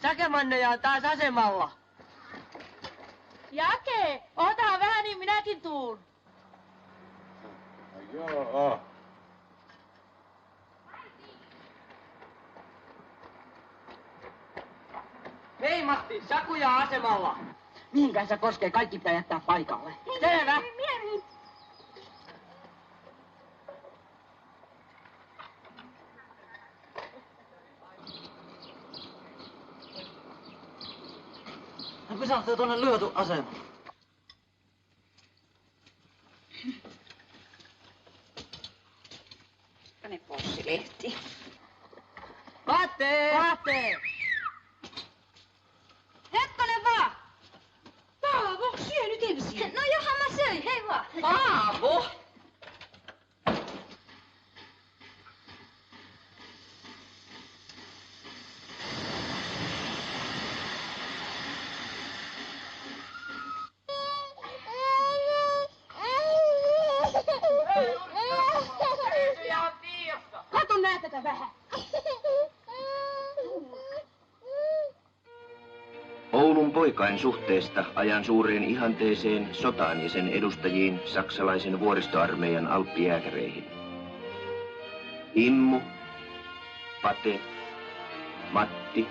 Säkemanneja on taas asemalla. Jake, otahan vähän niin minäkin tuun. Joo. Hei Matti, Sakuja asemalla. Mihinkään se koskee, kaikki pitää jättää paikalle. Selvä. Hän pysähtyy tuonne lyöty asemalle. Tänne possilehti. Kate! Hetkonen vaan! Paavo, syö nyt ensin. No johan mä söin, hei vaan. Paavo! Kato nää tätä vähän. Oulun poikain suhteesta ajan suureen ihanteeseen sotaan ja sen edustajiin saksalaisen vuoristoarmeijan alppijääkäreihin. Immu, Pate, Matti,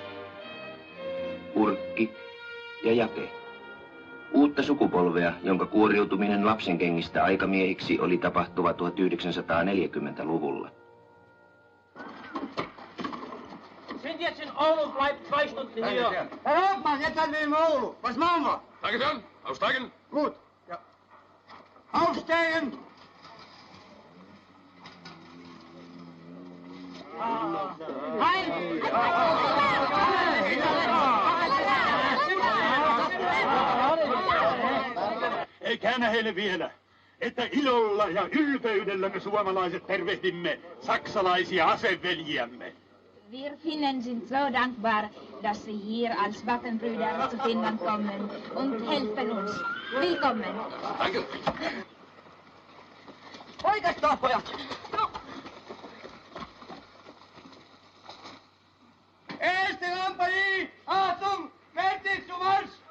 Urkki ja Jake. Uutta sukupolvea, jonka kuoriutuminen lapsenkengistä aikamiehiksi oli tapahtuva 1940-luvulla. Sind jetzt in Oulu, bleibt 2 Stunden hier. Herr Hauptmann, jetzt haben wir in Oulu. Was machen wir? Danke schön. Aussteigen! Gut. Ja. Aufstehen! Käännä heille vielä, että ilolla ja ylpeydellä me suomalaiset tervehdimme saksalaisia aseveljiämme. Wir Finnen sind so dankbar, dass Sie hier als Waffenbrüder zu Finnland kommen und helfen uns. Willkommen. Danke. Oikeastaan, pojat! No. Erste Kompanie! Achtung! Fertig zu Marsch!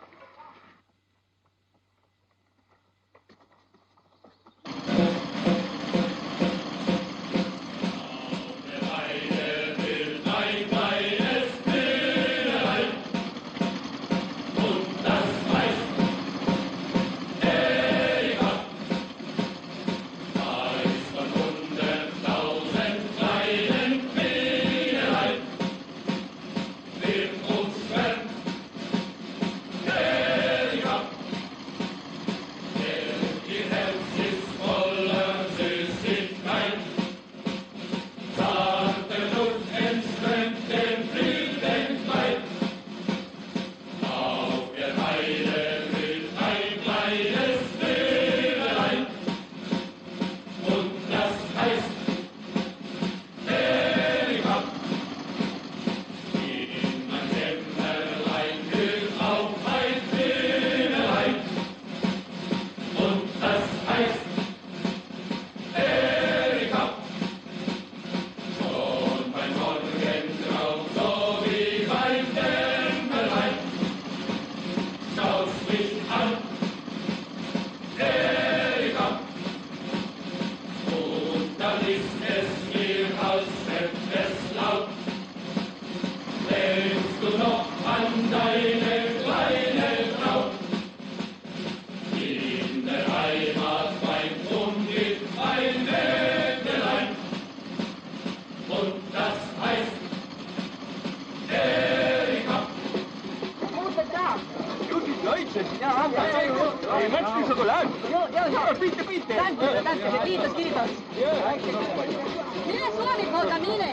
Minä Suomi-pouta, minä!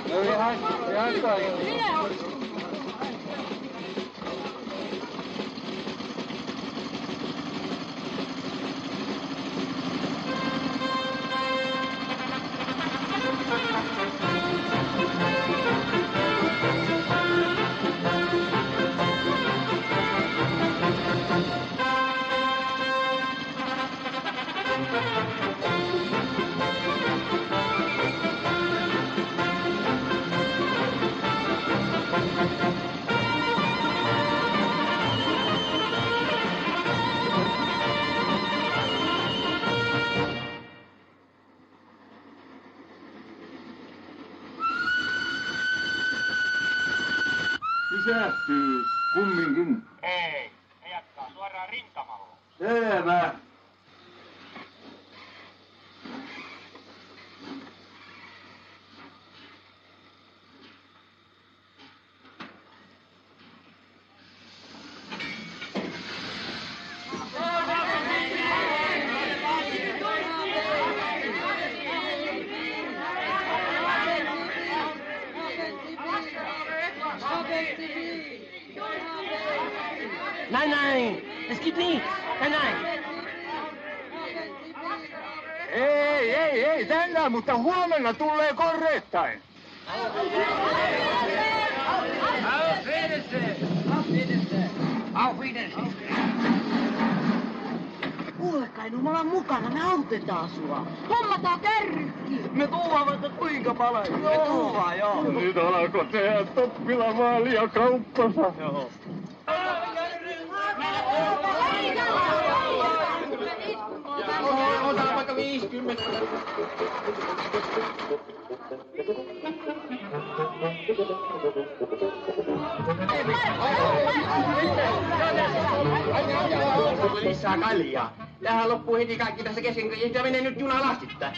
Minä on! Pysähtyy kumminkin. Ei, he jatkaa suoraan rintamalla. Selvä. Nein! Es gibt nichts! Nein! Ei tänään, mutta huomenna tulee korrettain. Auf Wiedersehen! Auf Wiedersehen! Auf Wiedersehen! Kuule Kainu, me ollaan mukana, me autetaan sua. Hommataan kärrykki! Me tuumaan vaikka kuinka paljon. Me tuumaan, joo. Nyt alkoi tehdä Toppila-maalia kauppansa. Joo. Otetaan vaikka 50. Lisää kaljaa. Tähän loppuu heti kaikki tässä kesken, ja menee nyt juna lastittain.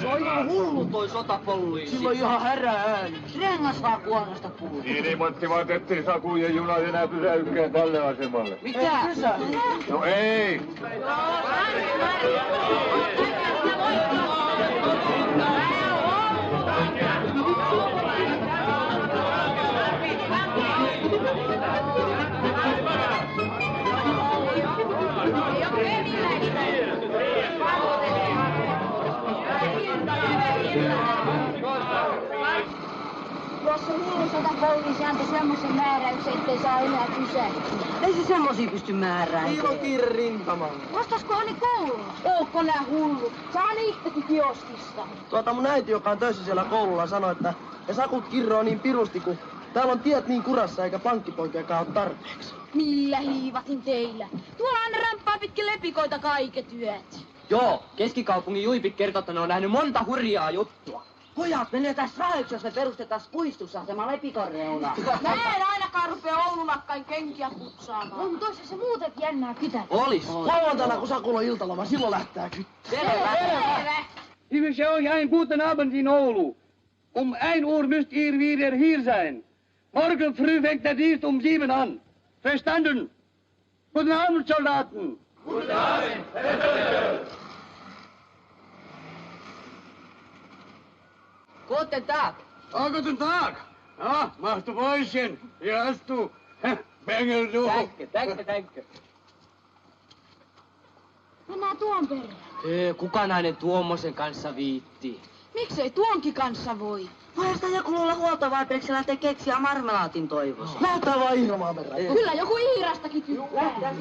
Se on ihan hullu toi sotapoliisi. Sillä on ihan härä ääni. Rengas saa kuonosta puhua. Niin ilmoittivat, ettei Sakujen junat enää pysäykään tälle asemalle. Mitä? No ei. Jos se hullu sotapoliisi antoi semmoisen määräyksen, ettei saa enää pysähtyä. Ei se semmosia pysty määräämään. Niillä on kiire rintamalla. Vastasko Ani kouluun? Ootko nää hullu? Saa niistäkin kioskista. Mun äiti, joka on töissä siellä koululla, sanoi, että ja Sakut kirroo niin pirusti, kun täällä on tiet niin kurassa eikä pankkipoikiakaan ole tarpeeksi. Millä hiivatin teillä? Tuolla aina rämppää pitkin lepikoita kaiket yöt. Joo, keskikaupungin juipit kertoo, että ne on nähnyt monta hurjaa juttua. Pojat menee tässä rahaksi, jos me perustetaan puistusasema Lepikon reunaan. Mä en ainakaan rupea Oululakkain kenkiä putsaamaan. On toissa se muutenkin jännää kytä. Olis. Lauantaina, kun Sakulla on iltaloma, silloin lähtää kyttää. Selvä. Ich wünsche euch einen guten Abend in Oulu. 1 Uhr müsst ihr wieder hier sein. Morgen früh fängt der Dienst 7 an. Verstanden? Guten Abend, Soldaten. Guten Abend, Guten Tag. Guten Tag. Ja, mach du Mäuschen. Hier hast du. Bengel du. Danke. Mennään tuon perään. Kuka näiden tuommoisen kanssa viittii? Miksei tuonkin kanssa voi? Voihan sitä joku luulla huoltovaipeeksi lähtee keksiä marmelaatin toivossa. Lähtää vaan ihromaan perään. Kyllä joku Iirastakin tykkää.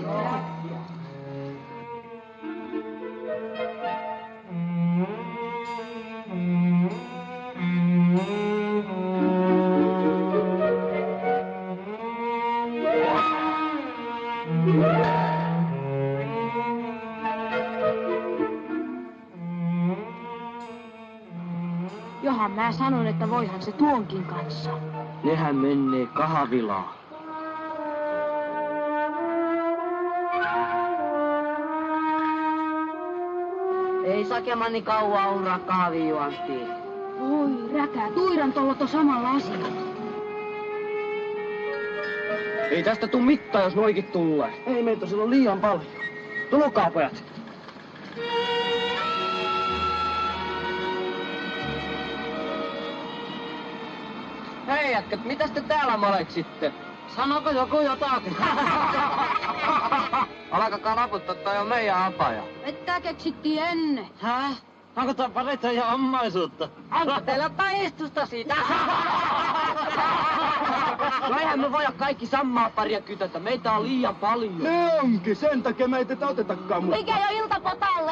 Johan mä sanon, että voihan se tuonkin kanssa. Nehän menee kahvilaan. Ei Sakemani kauan uraa kahvia juontiin. Oi räkää, Tuiran tollot on samalla asialla. Ei tästä tuu mitään, jos noikin tulee. Ei meitä silloin liian paljon. Tulkaa pojat. Hei jätkät, mitäs te täällä maleksitte? Sanoko joku jotakin? Alkakaa naputtaa, toi on meidän apaja. Että keksittiin ennen. Häh? Onko toi paritsa ja omaisuutta? Onko teillä taistusta siitä? No eihän me voida kaikki samaa paria kytätä, meitä on liian paljon. Ne onkin, sen takia meitä ei otetakaan mukaan. Mikä jo iltapotalle?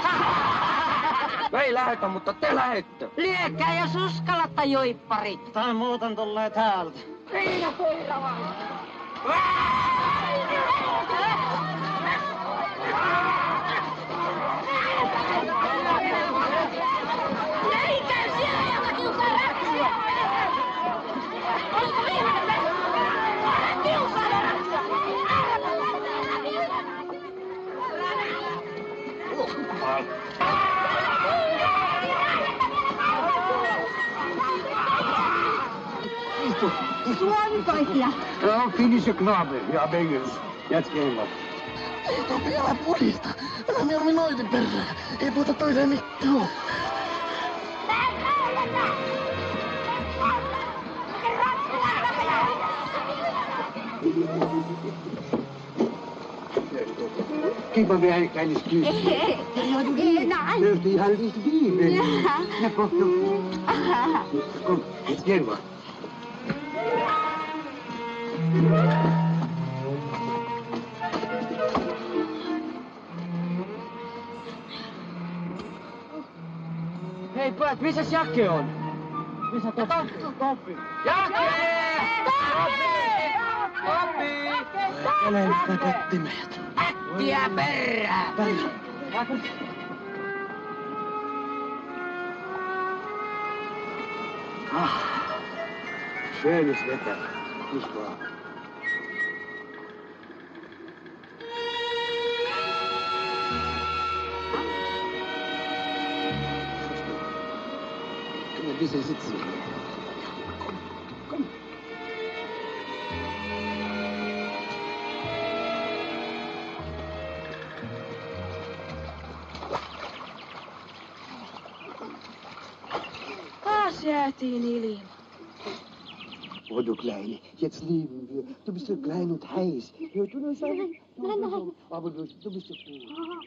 Me ei lähetä, mutta te lähette. Liekää jos uskallatta joipparit. Tai muuten tulee täältä. Siinä koira vaan. Leikää siellä jotakin räksyä! Onko ihan kiusaa räksyä? Suomi kaikkia. Ja, finnische Knabe. Ja, Bengels. Jetzt gehen wir. Ei topi, älä pudista. Älä mieluummin noitin perään. Ei puhuta toiseen mitään. Gib mal mir ein kleines Kind. Nein. Dürfte ich halt nicht lieben. Na komm, komm, jetzt gehen wir. Hei pojat, missäs Jake on? Missä Toppi? Jake! Toppi! Kelenpä petti meidät. Äkkiä perään! Schönes Wetter, nicht wahr? Können wir ein bisschen sitzen? Komm. Taas jäätiin ilma. Oh, du Kleine, jetzt leben wir. Du bist so klein und heiß. Hör du das an? Nein. Aber du bist doch gut.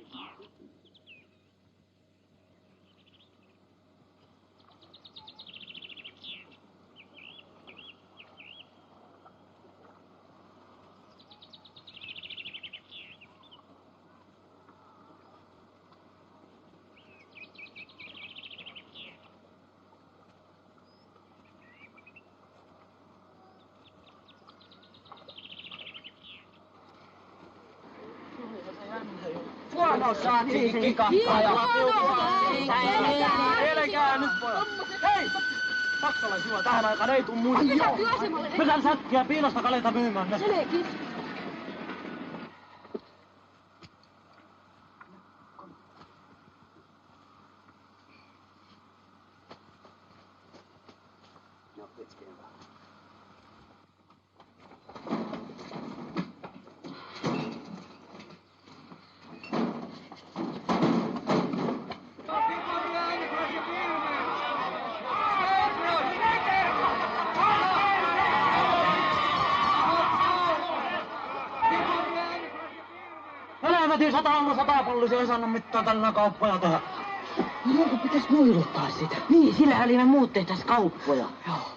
Huono saatiin kikahtaa ja Älkää nyt, pojat! Hei! Saksalaisilla tähän aikaan ei tuu muita. Mennään säkkiä piilasta kaleta myymään. Selekin. Helvetin satapullisia ei saanut mitään tällä kauppoja tehdä. Jonkun pitäis muiluttaa sitä. Niin, sillä eli me muut tehtäis kauppoja.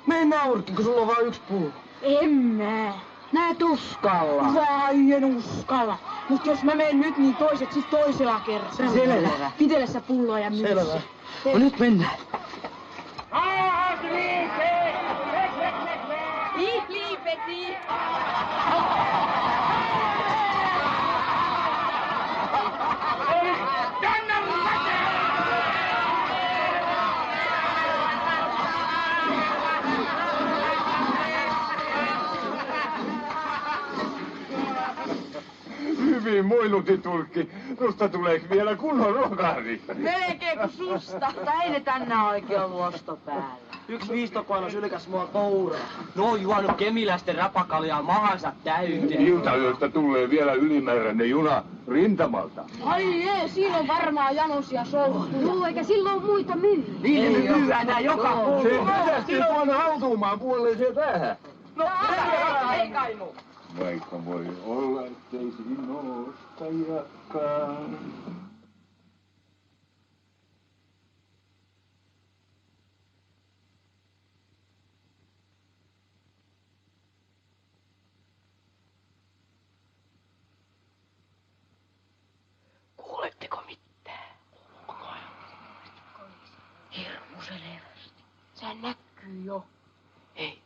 Mennään urkki, kun sulla on vaan yksi pullo. En mä. Näet uskalla. Vai en uskalla. Mut jos mä menen nyt, niin toiset siis toisella kertaa. Selvä. Pitelessä pulloa ja myssä. Selvä. No nyt mennään. Ich liebe dich. Hyvin muiluti Turkki. Tuosta tulee vielä kunnon rokari. Melkein kuin susta. Tai ei ne tänään oikein ollut ostopäällä. Yksi viistokoina sylkäs mua kouraa. No on juonut kemiläisten rapakaljaa mahansa täyteen. Iltayöstä tulee vielä ylimääräinen juna rintamalta. Ai jee, siinä on varmaan janosia solttuja. Joo, eikä silloin ole muita myynyt. Niin ne myydään nää joka Se puolella. pesästi tuonne hautuumaan puoleiseen päähän. No, ei kai muu. Vaikka voi olla, ettei sinusta jakkaan. Kuuletteko mitään? Hirmu selvästi. Sehän näkyy jo. Hei,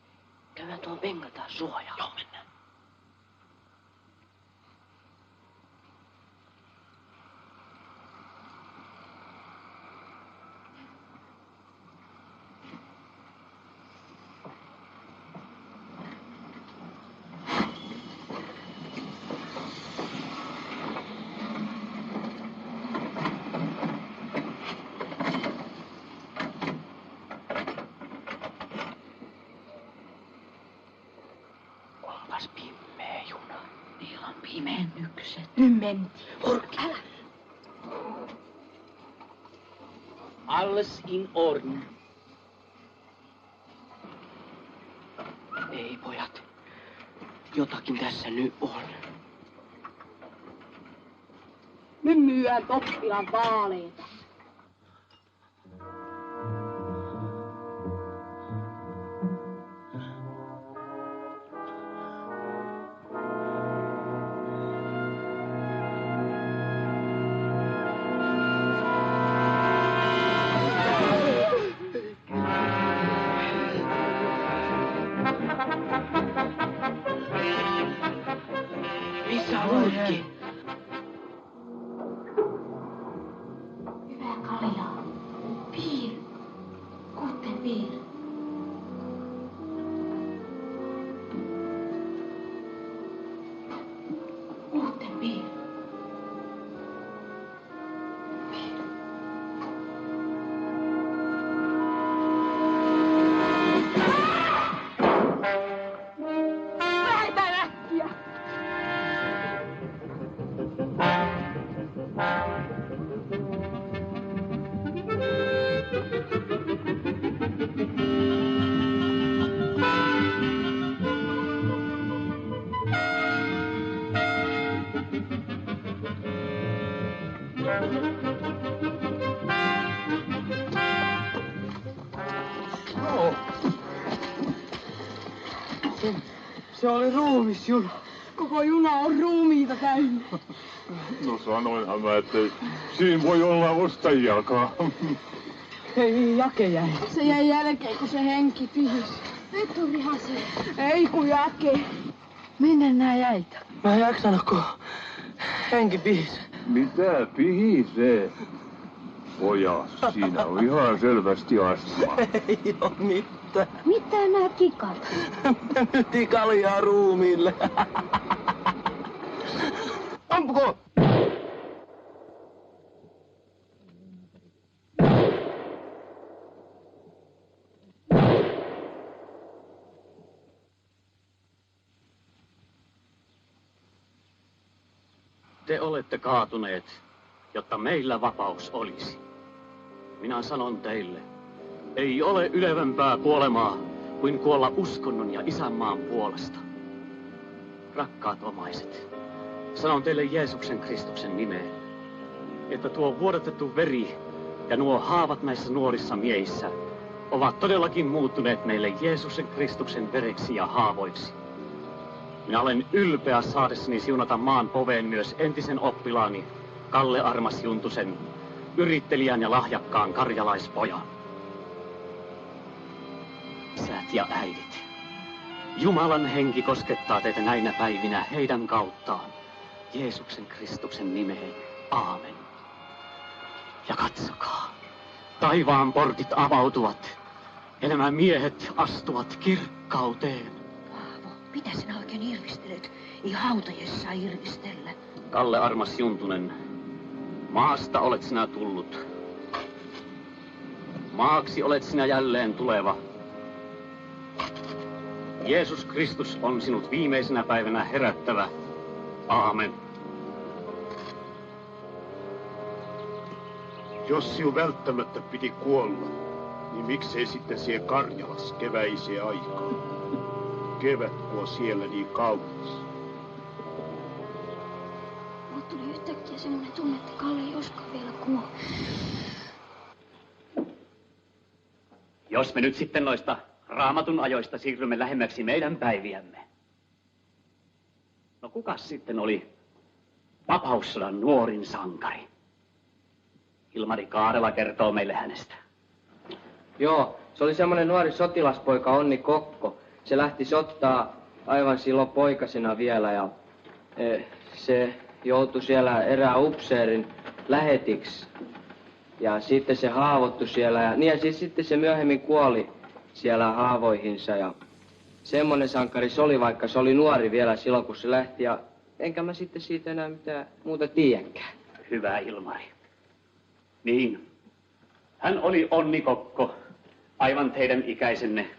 käydään tuon pengataan suojaan. Joo, mennään. Onpas pimmeä juna. Niillä on pimennykset. Nyt mentiin. Urki. Älä. Alles in Ordnung. Ei pojat. Jotakin tässä nyt on. Nyt myyään Toppilan vaaleita. Missä on Ulkki? Hyvä Kalia. Piir. Guten Piir. Guten Piir. Lähetään äkkiä! Se oli ruumisjuna. Koko juna on ruumiita täynnä. No sanoinhan mä, ettei siinä voi olla ostajiakaan. Ei Jake jäi. Se jäi jälkeen, kun se henki pihisi. Veturihan se. Ei kun Jake. Minne nää jäitä? Mä en jaksanut, kun henki pihisi. Mitä pihisee? Pojas, siinä on ihan selvästi astma. Ei oo mitään. Mitä nää kikat? Me myytiin kaljaa ruumiille. Ampuko? Te olette kaatuneet, jotta meillä vapaus olisi. Minä sanon teille, ei ole ylevempää kuolemaa kuin kuolla uskonnon ja isänmaan puolesta. Rakkaat omaiset, sanon teille Jeesuksen Kristuksen nimeen, että tuo vuodatettu veri ja nuo haavat näissä nuorissa miehissä ovat todellakin muuttuneet meille Jeesuksen Kristuksen vereksi ja haavoiksi. Minä olen ylpeä saadessani siunata maan poveen myös entisen oppilaani Kalle Armas Juntusen, yrittelijän ja lahjakkaan karjalaispojan. Isät ja äidit, Jumalan henki koskettaa teitä näinä päivinä heidän kauttaan. Jeesuksen Kristuksen nimeen. Aamen. Ja katsokaa, taivaan portit avautuvat ja nämä miehet astuvat kirkkauteen. Paavo, mitä sinä oikein irvistelet? Ei hautajaisissa saa irvistellä. Kalle Armas Juntunen, maasta olet sinä tullut. Maaksi olet sinä jälleen tuleva. Jeesus Kristus on sinut viimeisenä päivänä herättävä. Aamen. Jos sinun välttämättä piti kuolla, niin miksei sitten siellä Karjalas keväiseen aikaan? Kevät on siellä niin kaunis. Mulle tuli yhtäkkiä sellainen tunne, että Kalle ei joskaan vielä kuole. Jos me nyt sitten noista Raamatun ajoista siirrymme lähemmäksi meidän päiviämme. No kukas sitten oli vapaussodan nuorin sankari? Ilmari Kaarela kertoo meille hänestä. Joo, se oli semmoinen nuori sotilaspoika Onni Kokko. Se lähti sottaa aivan silloin poikasena vielä ja se joutui siellä erään upseerin lähetiksi. Ja sitten se haavoittui siellä ja siis sitten se myöhemmin kuoli siellä haavoihinsa ja semmoinen sankari se oli, vaikka se oli nuori vielä silloin kun se lähti ja enkä mä sitten siitä enää mitään muuta tiedäkään. Hyvä Ilmari. Niin, hän oli Onni Kokko, aivan teidän ikäisenne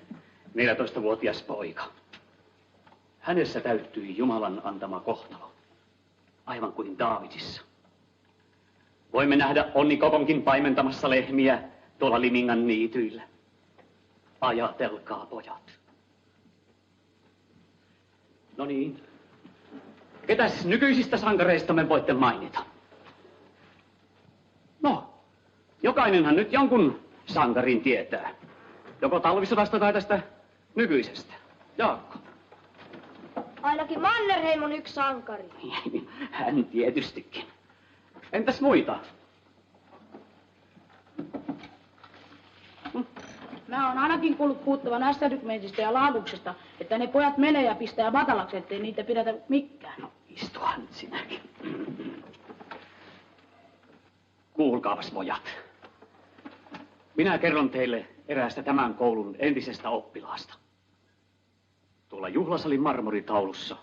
14-vuotias poika. Hänessä täyttyi Jumalan antama kohtalo, aivan kuin Daavidissa. Voimme nähdä Onni Kokonkin paimentamassa lehmiä tuolla Limingan niityillä. Ajatelkaa, pojat. No niin. Ketäs nykyisistä sankareista me voitte mainita? No, jokainenhan nyt jonkun sankarin tietää. Joko talvisodasta tai tästä nykyisestä. Jaakko. Ainakin Mannerheim on yksi sankari. Hän tietystikin. Entäs muita? Mä oon ainakin kuullut puhuttavan ästärykmentistä ja laaduksesta, että ne pojat menee ja pistää matalaksi, ettei niitä pidetä mikään. No, Istuhan sinäkin. Kuulkaapas pojat. Minä kerron teille eräästä tämän koulun entisestä oppilaasta. Tuolla juhlasalin marmoritaulussa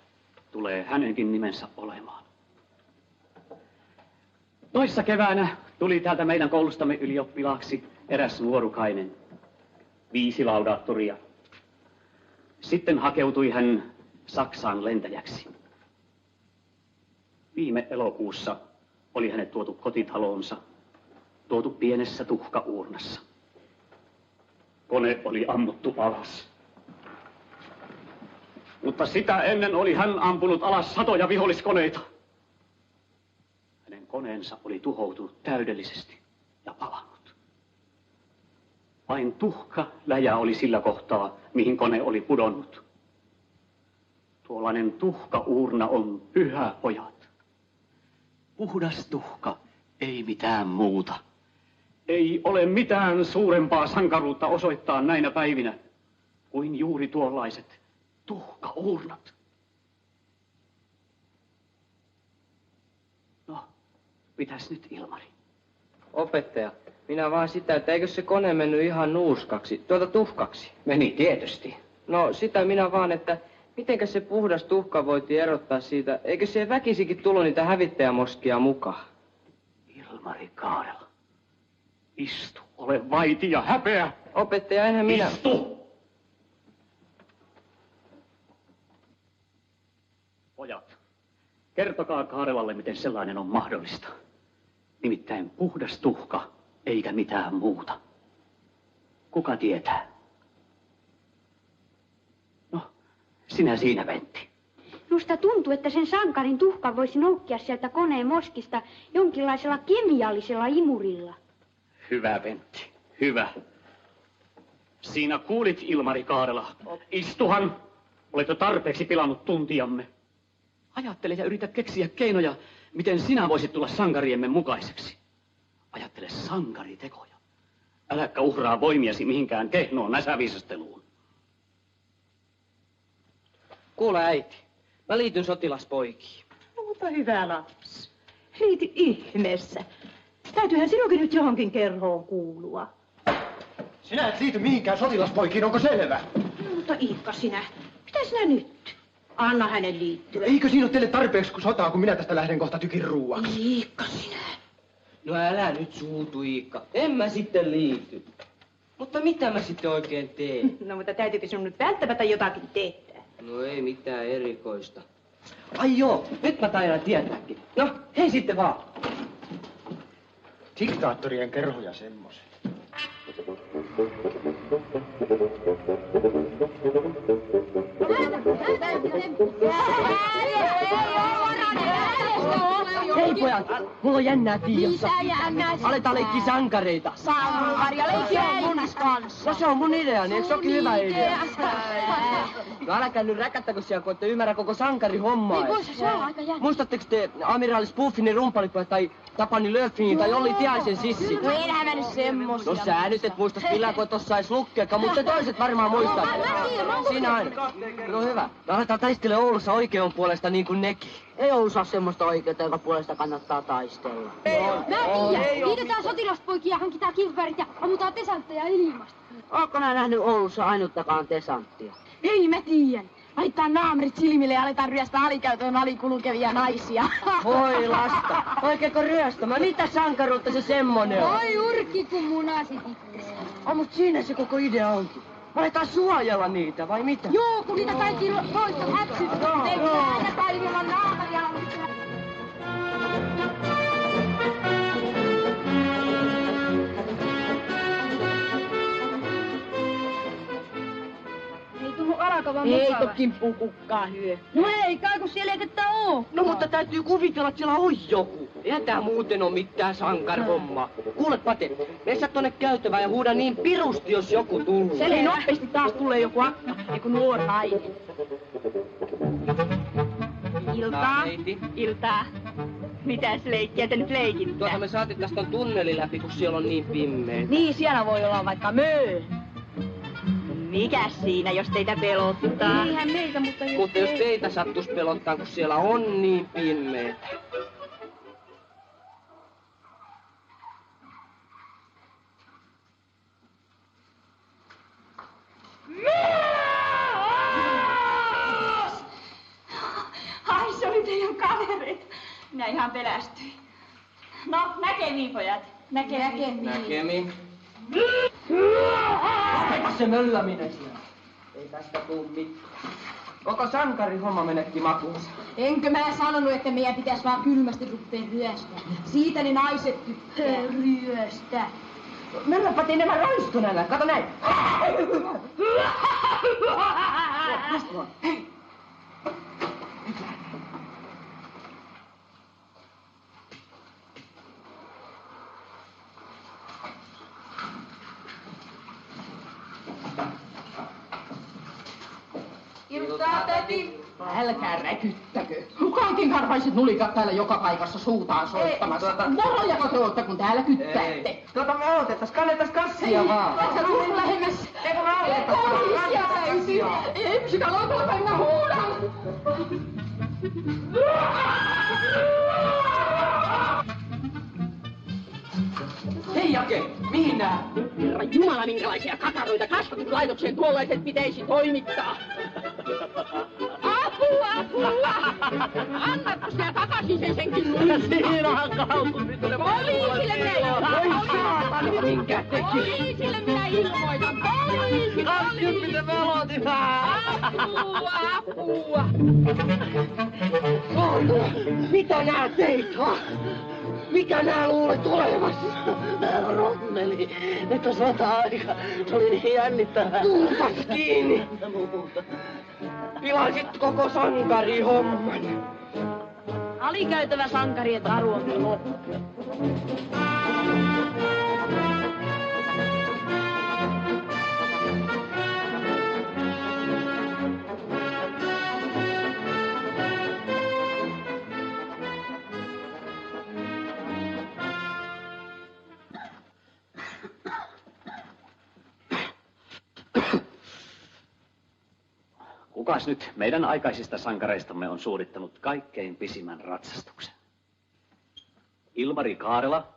tulee hänenkin nimensä olemaan. Toissa keväänä tuli täältä meidän koulustamme ylioppilaaksi eräs nuorukainen, 5 laudaattoria. Sitten hakeutui hän Saksaan lentäjäksi. Viime elokuussa oli hänet tuotu kotitaloonsa, tuotu pienessä tuhkauurnassa. Kone oli ammuttu alas. Mutta sitä ennen oli hän ampunut alas satoja viholliskoneita. Hänen koneensa oli tuhoutunut täydellisesti ja palanut. Vain tuhka läjä oli sillä kohtaa, mihin kone oli pudonnut. Tuollainen tuhkauurna on pyhä, pojat. Puhdas tuhka, ei mitään muuta. Ei ole mitään suurempaa sankaruutta osoittaa näinä päivinä kuin juuri tuollaiset tuhkauurnat. No, mitäs nyt, Ilmari? Opettaja, minä vaan sitä, että eikö se kone mennyt ihan nuuskaksi, tuhkaksi? Meni tietysti. No sitä minä vaan, että mitenkä se puhdas tuhka voitiin erottaa siitä, eikö se väkisikin tullut niitä hävittäjämoskia mukaan? Ilmari Kaarela, istu, ole vaiti ja häpeä. Opettaja, enhän minä... Istu! Pojat, kertokaa Kaarelalle, miten sellainen on mahdollista. Nimittäin puhdas tuhka, eikä mitään muuta. Kuka tietää? No, sinä siinä, Pentti. Minusta tuntuu, että sen sankarin tuhkan voisi noukkia sieltä koneen moskista jonkinlaisella kemiallisella imurilla. Hyvä, Pentti, hyvä. Siinä kuulit, Ilmari Kaarela. Istuhan. Olet jo tarpeeksi pilannut tuntiamme. Ajattele ja yritä keksiä keinoja, miten sinä voisit tulla sankariemme mukaiseksi. Ajattele sankaritekoja. Äläkä uhraa voimiasi mihinkään kehnoon näsäviisasteluun. Kuule äiti, mä liityn sotilaspoikiin. No, mutta hyvä lapsi. Liity ihmeessä. Täytyyhän sinunkin nyt johonkin kerhoon kuulua. Sinä et liity mihinkään sotilaspoikiin, onko selvä? No, mutta Iikka, sinä. Mitä sinä nyt? Anna hänen liittyä. Eikö siinä ole teille tarpeeksi sotaa, kun minä tästä lähden kohta tykin ruuaksi? Iikka, sinä. No älä nyt suutu, Iikka. En mä sitten liity. Mutta mitä mä sitten oikein teen? No, mutta täytyykö sinun nyt välttämättä jotakin tehdä? No ei mitään erikoista. Ai joo, nyt mä taidan tietääkin. No, hei sitten vaan. Diktaattorien kerhoja semmoisen. Hei pojat, mulla on jännää tiedossa. Mitä jännää? Aletaan leikkiä sankareita. Sankaria, leikkiä mun kanssa. No se on mun ideani, eikö se ookin hyvä idea? No älkää nyt räkättäkö siellä, kun ette ymmärrä koko sankarihommaa. Ei voisi se olla aika jännä. Muistatteko te amiraali Spoofinin rumpalipojat tai Tapani Löfvingin tai Olli Tiaisen sissi? No enhän mä nyt semmosia. No sä nyt et muistas millään, kun tossa sais lukkeakaan, mutta te toiset varmaan muistat. Siinä aina. No hyvä. Me aletaan taistella Oulussa oikeon puolesta niin kuin nekin. Ei Oulussa ole semmoista oikeutta, jonka puolesta kannattaa taistella. Mä en tiedä. Liitetään sotilaspoikia ja hankitaan kiväärit ja ammutaan tesantteja ilmasta. Ootko nää nähnyt Oulussa ainuttakaan tesanttia? Ei mä tiedän. Laittaa naamarit silmille ja aletaan ryöstää alikäytöön alikulkevia naisia. Voi lasta, oikeeko ryöstämään? Mitä sankaruutta se semmonen on? Oi urkki, kun munasi tippuu. Oh, mut siinä se koko idea onkin. Aletaan suojella niitä, vai mitä? Joo, kun niitä kaikki toista häksyttää. Ei aina päivällä naamaria. Ei to kimppuun kukkaa hyö. No ei kai, kun siellä ei ketään oo. No mutta täytyy kuvitella, että siellä on joku. Eihän tää muuten oo mitään sankarhommaa. Kuule Pate, mene sä tonne käytävään ja huuda niin pirusti, jos joku tulee. Siellä ei nopeasti taas tulee joku akka, joku nuori nainen. Iltaa, iltaa. Mitäs leikkiä te nyt leikitte? Tuota me saatiin tästä tunneli läpi, kun siellä on niin pimmeä. Niin, siellä voi olla vaikka möö. Mikäs siinä, jos teitä pelottaa? Eihän meitä, mutta Mutta jos teitä sattuisi pelottaa, kun siellä on niin pimeetä. Ai, se oli teidän kaverit. Minä ihan pelästyin. No, näkemiin, pojat. Näkemiin. Näkemiin. Lopeta se mölläminen siellä. Ei tästä tuu mitään. Koko sankarin homma menetti makuunsa. Enkö mä sanonut, että meidän pitäisi vaan kylmästi ruppeen ryöstää? Siitä ne naiset tykkää. Ryöstä. Mennäpä te enemmän raistuneella. Kato näin. Hei. Iltaa, täti. Älkää räkyttäkö. Kaikin karvaiset nulikat täällä joka paikassa suutaan soittamassa. Varojako te ootte, kun täällä kyttäätte? Kato, me otetas, kannetas kassia vaan. Vaikka tulla lähemmäs. Eikö me otetas? Poliisia täytyy. Ipsika lopulta mennä huudan. Hei Jake, mihin nää? Herra Jumala, minkälaisia kakaroita kasvatuslaitokseen tuollaiset pitäisi toimittaa. Apua! Annatko sinä takaisin senkin nuin? Siinä on kaupunki. Poliisille minä ilmoitan! Minkä teki? Poliisille minä ilmoitan! Poliisi! 20 velotinaa! Apua! Mitä nää teit, ha? Mikä nää luulet olevassa? Rommeli, että sota-aika, se oli niin jännittävää. Turpas kiinni! Pilasit koko sankarihomman. Alikäytävä sankarien taru on loppu. Kukas nyt meidän aikaisista sankareistamme on suorittanut kaikkein pisimmän ratsastuksen? Ilmari Kaarela.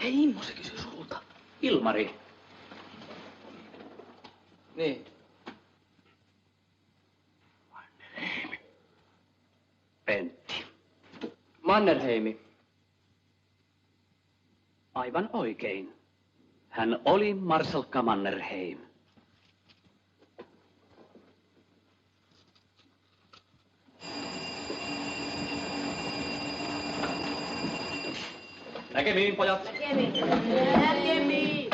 Hei, Immo, se kysyy sulta. Ilmari. Niin. Mannerheimi. Pentti. Mannerheimi. Aivan oikein. Hän oli marsalkka Mannerheim. Näkemiin, pojat. Näkemiin.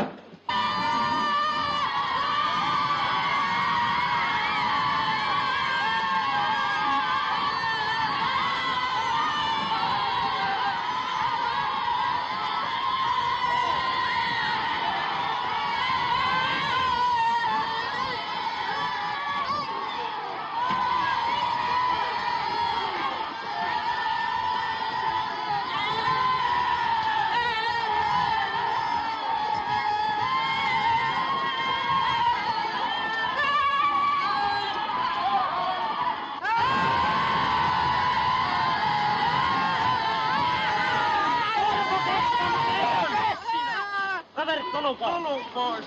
Tulun pois.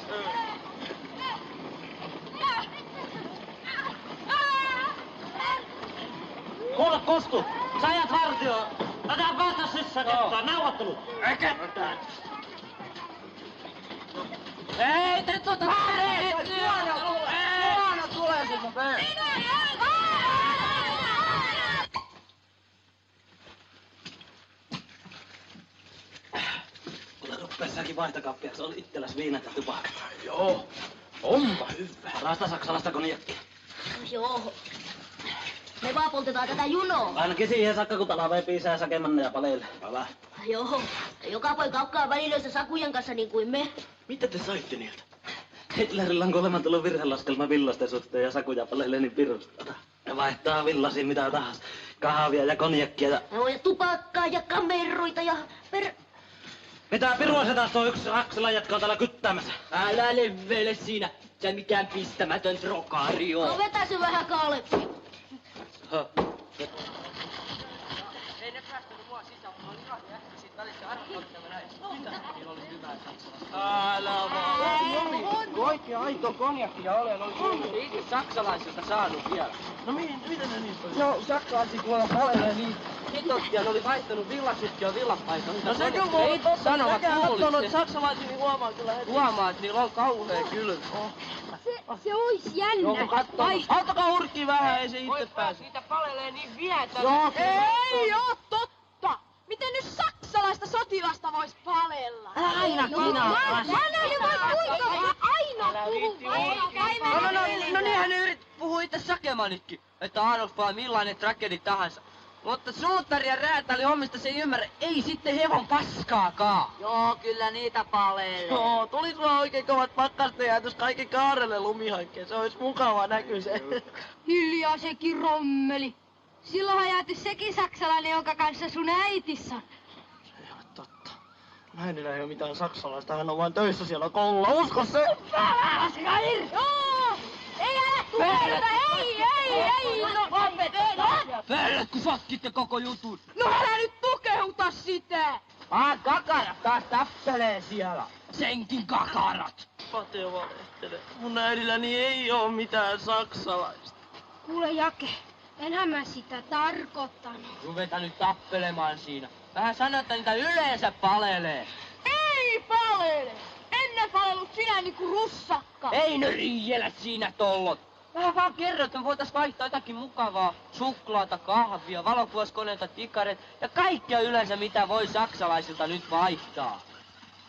Kuule, Kostu, sä ajat hartioon. Otetaan päästä sisään, neuvottelu. Eikä. Ei, te tuota... Luona tulee sinun peen. Kuule, ruppeessakin vaihtokappiaksi oli itselläs viinat ja tupakat. Joo, onpa hyvä. Parasta saksalaista konjakkia. Joo. Me vaan poltetaan tätä junoa. Ainakin siihen saakka, kun talve piisää sakemanne ja paleille. Pala. Joo. Joka poika ukkaa välilöissä sakujen kanssa niin kuin me. Mitä te saitte niiltä? Hitlerillä on kuulemma tullut virhelaskelma villasten suhteen ja sakuja paleille niin pirusta. Ne vaihtaa villasiin mitä tahansa. Kahvia ja konjakkia ja... Joo, ja tupakkaa ja kameroita ja Mitä pirua se taas on yksi Aksela jätkä on täällä kyttäämässä? Älä leveile siinä. Sä mikään pistämätön trokario. No vetä se vähän Kalepi. Ei ne päästänyt mua sisään, mutta mä olin ihan äkkiä siitä välissä arvottaa, mitä mä näin. Niillä oli hyvää saksalasta. Älä vaan. Oikein aito konjakkia olen. Oli itse saksalaisilta saanut vielä. No miten ne niistä oli? No, saksalaiset kuulemma palelee niin hitosti ja ne oli vaihtanut villasukki ja villapaita. No se kyllä voi totta. Sanovat kuulit saksalaisia, niin huomaa kyllä heti. Huomaa, että niillä on kauhea kylmä. Se ois jännä. Joo, auttakaa urkkiin vähän, ei se itse pääse. Siitä palelee niin vietä. Joo, Ei oo totta! Miten nyt saksalaista sotilasta vois palella? Aina sinä. Älä nyt voi kuinka aina puhuu. No niinhän ne puhuu itse Sakemanitkin, että Adolf vaan millainen tragedi tahansa. Mutta suutari ja räätäli hommista se ei ymmärrä, ei sitten hevon paskaakaan. Joo, kyllä niitä palelee. Joo, tulis vaan oikein kovat pakkasten jäätys kaikki kaarelle lumihankkeen. Se ois mukava näky se. Hiljaa sekin rommeli. Silloinhan jääty sekin saksalainen, jonka kanssa sun äitis on. Se ei ole totta. Äidillä ei oo mitään saksalaista, hän on vaan töissä siellä koululla, usko se! Laskaa irti! Joo! Ei älä tukeuta! Ei! No opettaa! Vället kun sotkitte koko jutun. No älä nyt tukeuta sitä! Kakarat taas tappelee siellä. Senkin kakarat. Pate valehtelee. Mun äidilläni ei oo mitään saksalaista. Kuule Jake, enhän mä sitä tarkoittanut. Ruveta nyt tappelemaan siinä. Vähän sano, että niitä yleensä palelee. Ei palele! Ennen palellut sinä niinku russakka! Ei ne riijelä siinä tollot. Vähän vaan kerro, että me voitais vaihtaa jotakin mukavaa. Suklaata, kahvia, valokuvauskoneita, tikareita ja kaikkea yleensä mitä voi saksalaisilta nyt vaihtaa.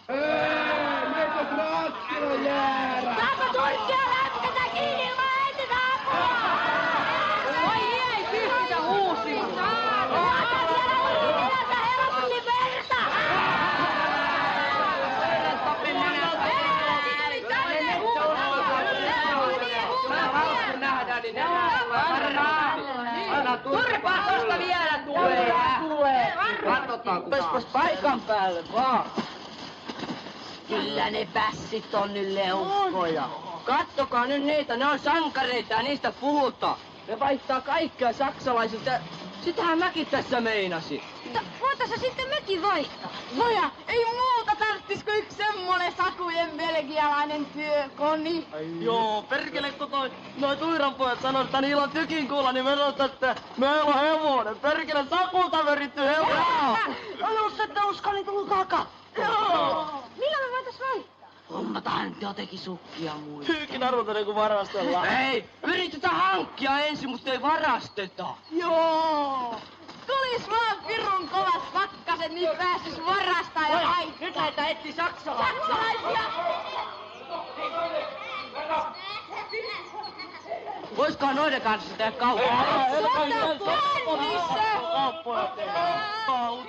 Meitä kraattia jäädä! Saapa turkkia lätkätä kiinni ilman äitin apua! Voi ei pystytä huusiin! Ota siellä ulkilasta helposti verta! Turpaa tosta vielä tulee! Katsotaan, pespäs paikan päälle vaan! Kyllä ne pässit on nyt leuhkoja. Kattokaa nyt niitä, ne on sankareita ja niistä puhutaan. Ne vaihtaa kaikkea saksalaisilta. Sitähän mäkin tässä meinasin. Voitaisiin sitten mekin vaihtaa. No ja ei muuta tarttis kuin yksi semmonen sakujen belgialainen työkoni. Joo, perkele kun noi tuiranpojat sanoo, että niillä on tykin kuulla, niin me sanotaan, että meillä on hevonen. Perkele sakulta veritty hevonen. Jos ette usko, niin tulkaakaan. Joo. Millä me voitais vaihtaa? Hommataan nyt jotenkin sukkia muille. Hyykin arvotainen kun varastellaan. Ei, yritetään hankkia ensin, mutta ei varasteta. Joo. Tulis vaan pirun kovat pakkaset, niin pääsis varastaa ja vaihtaa. Nyt lähdetään etsiä saksalaisia. Saksalaisia! Voisikohan noiden kanssa tehdä kauppaa? Kauppoja tehdään.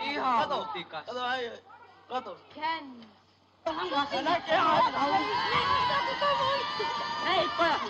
Ihan hutikas. Kato äijä. Kato. Känni. Se näkee aina. Hei pojat,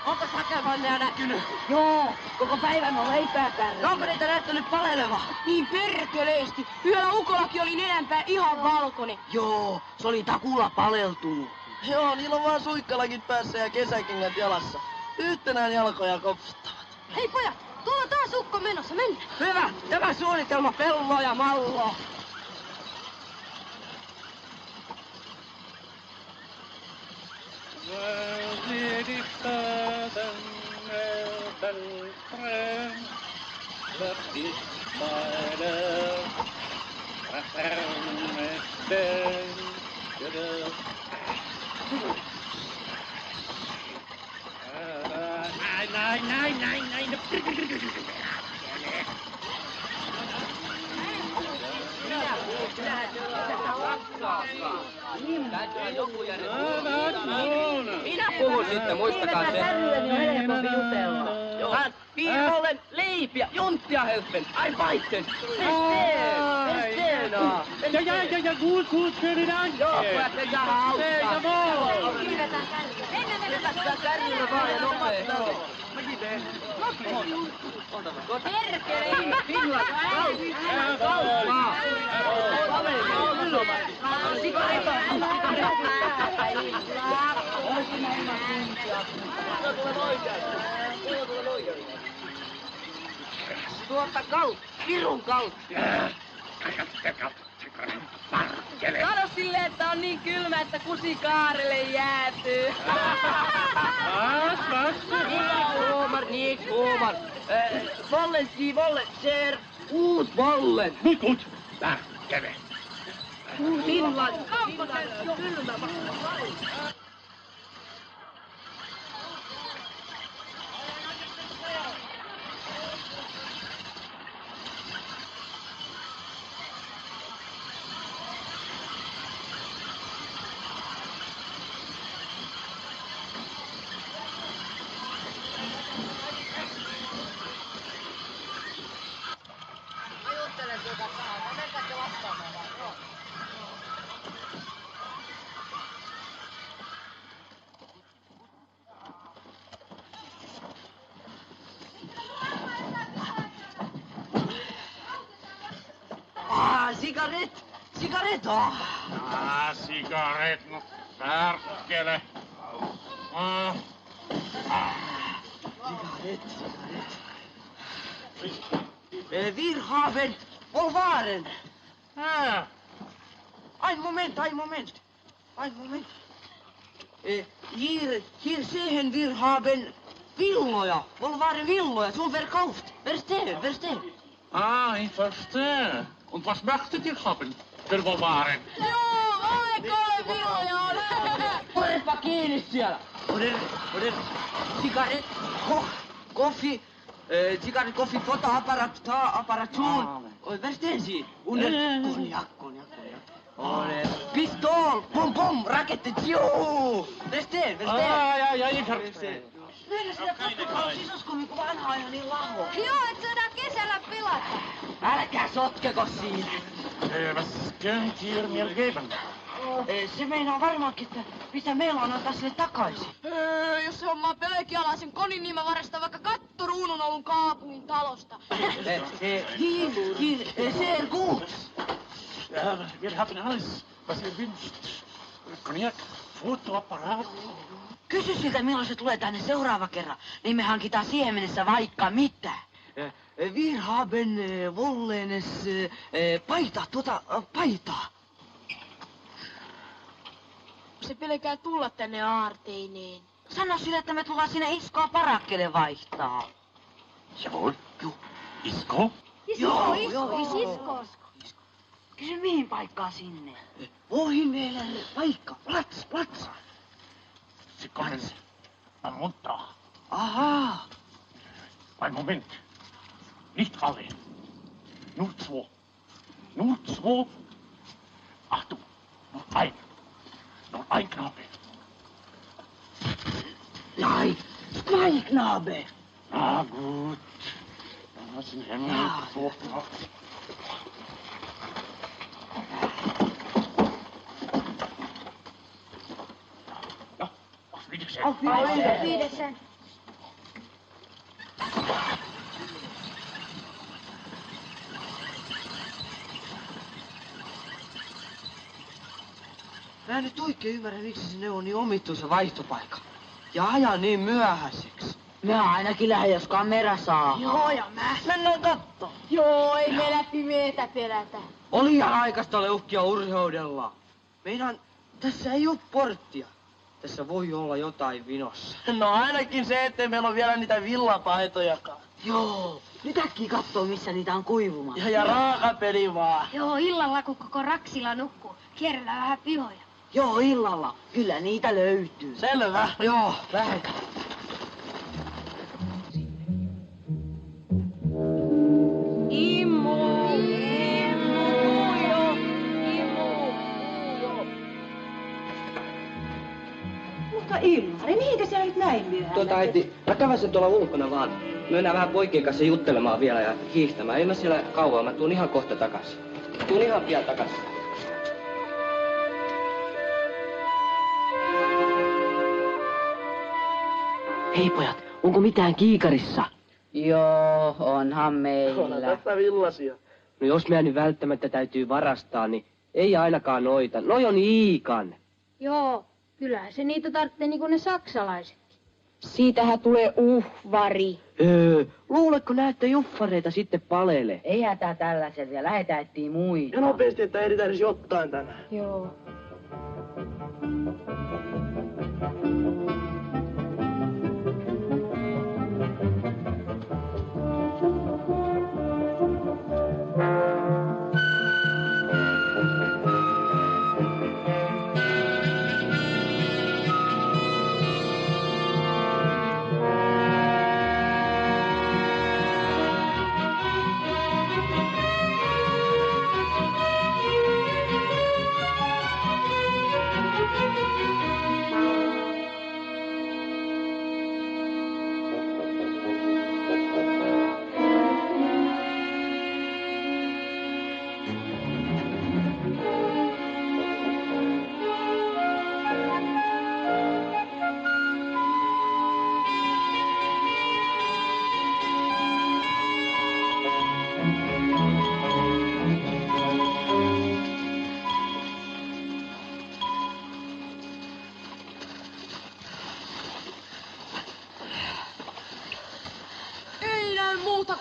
onko Sakemanneja näkynyt? Joo, koko päivän on leipää kärrynyt. Onko niitä näyttänyt paleleva? Niin perkeleesti. Yhdellä ukollakin oli nenänpää ihan valkoinen. Joo, se oli takulla paleltunut. Joo, niillä on vaan suikkalakin päässä ja kesäkengät jalassa. Yhtenään jalkoja kopsuttavat. Hei pojat, tuolla taas ukko menossa, mennään. Hyvä, tämä suunnitelma pelloa ja malloa. Nein. Minä puhun sitten, muistakaa se. Wir wollen leipiä, junttia helfen, arbeiten. Verstehen. Ja, gut, schönen Dank. Joo, pojat, te jää auttaa. Jawohl. Hypätkää kärryllä vaan ja nopea. Mäkin teen. Perkele! Finland! Kauppaa! Tuota kautta, pirun kautta. Sano silleen, että on niin kylmä, että kusikaarelle jäätyy. Niet kommer. Bollen, bollen, ser ut bollen. Mikut, perkele. Finland. Sigaret! Sigaret! Sigaret, no perkele. Sigaret. Wir haben Volvaren. Ein Moment. Hier sehen wir haben Villoja. Volvaren Villoja, zum Verkauft. Verstehen. Ich verstehe. Und was möchtet ihr haben für Volvaren? Orepa kiinni siellä. Sigaret, koffi, sigaret, koffi, fotoapparatun. Verstehen Sie? Und Konjak. Pistol, pom, raketti, tjuu. Verstehen. Ja, ich verstehe. Meillä sitä katsotaan sisaskomi, kun vanha ajan niin laho. Joo, et saadaan kesällä pilata. Älkää sotkeko siinä. Was könnt ihr mir geben? Se meinaa varmaankin, että mitä meillä on antaa sille takaisin. Jos se hommaa pölkialaisen konin, niin mä varastan vaikka kattoruunun Oulun kaupungin talosta. Hier, sehr gut. Wir haben alles, was ihr wünscht. Konjak, fotoapparat. Kysy siltä, milloin se tulee tänne seuraava kerran, niin me hankitaan siihen mennessä vaikka mitä. Wir haben wollenes paitaa. Se pelkää tulla tänne aarteineen. Sano sille, että me tullaan sinne Iskoa parakkele vaihtaa. Jawohl. Isko? Isko. Kysy mihin paikkaan sinne. Wohin vielä paikka? Plats. Sie kommen am Montag. Aha. Ein Moment. Nicht alle. Nur zwei. Achtung. Nur ein Knabe. Nein, zwei Knabe. Na gut. Das sind Hemmungen. Auf Wiedersehen. Mä en nyt oikein ymmärrä, miksi se on niin omituisa vaihtopaikka. Ja ajan niin myöhäiseksi. Mä ainakin lähden, jos kamera saa. Joo, ja mä. Mennään katto. Joo, ei meillä pimeetä pelätä. Oli ihan aikaista leuhkia urheudella. Meidän tässä ei oo porttia. Tässä voi olla jotain vinossa. No ainakin se, ettei meillä on vielä niitä villapaitojakaan. Joo, nyt äkkiä kattoo, missä niitä on kuivumaan. Ja raakapeli vaan. Joo, illalla kun koko Raksila nukkuu, kierrellään vähän pihoja. Joo, illalla. Kyllä niitä löytyy. Selvä. Joo, lähdetään. Ilmari, mihinkä siellä nyt näin myöhään? Äiti, mä käväsin tuolla ulkona vaan. Mennään vähän poikien kanssa juttelemaan vielä ja hiihtämään. Ei mä siellä kauan, mä tuun ihan kohta takaisin. Tuun ihan pian takaisin. Hei pojat, onko mitään kiikarissa? Joo, onhan meillä. Onhan tässä villasia. No jos meidän nyt välttämättä täytyy varastaa, niin ei ainakaan noita. Noi on Iikan. Joo, Kyllähän se niitä tarvitsee niin kuin ne saksalaiset. Siitähän tulee uhvari. Luuletko näette juffareita sitten palele? Ei hätää tällaiset, lähetään etsiä muita. Ja nopeasti, että ehditään edes jotain tänään. Joo.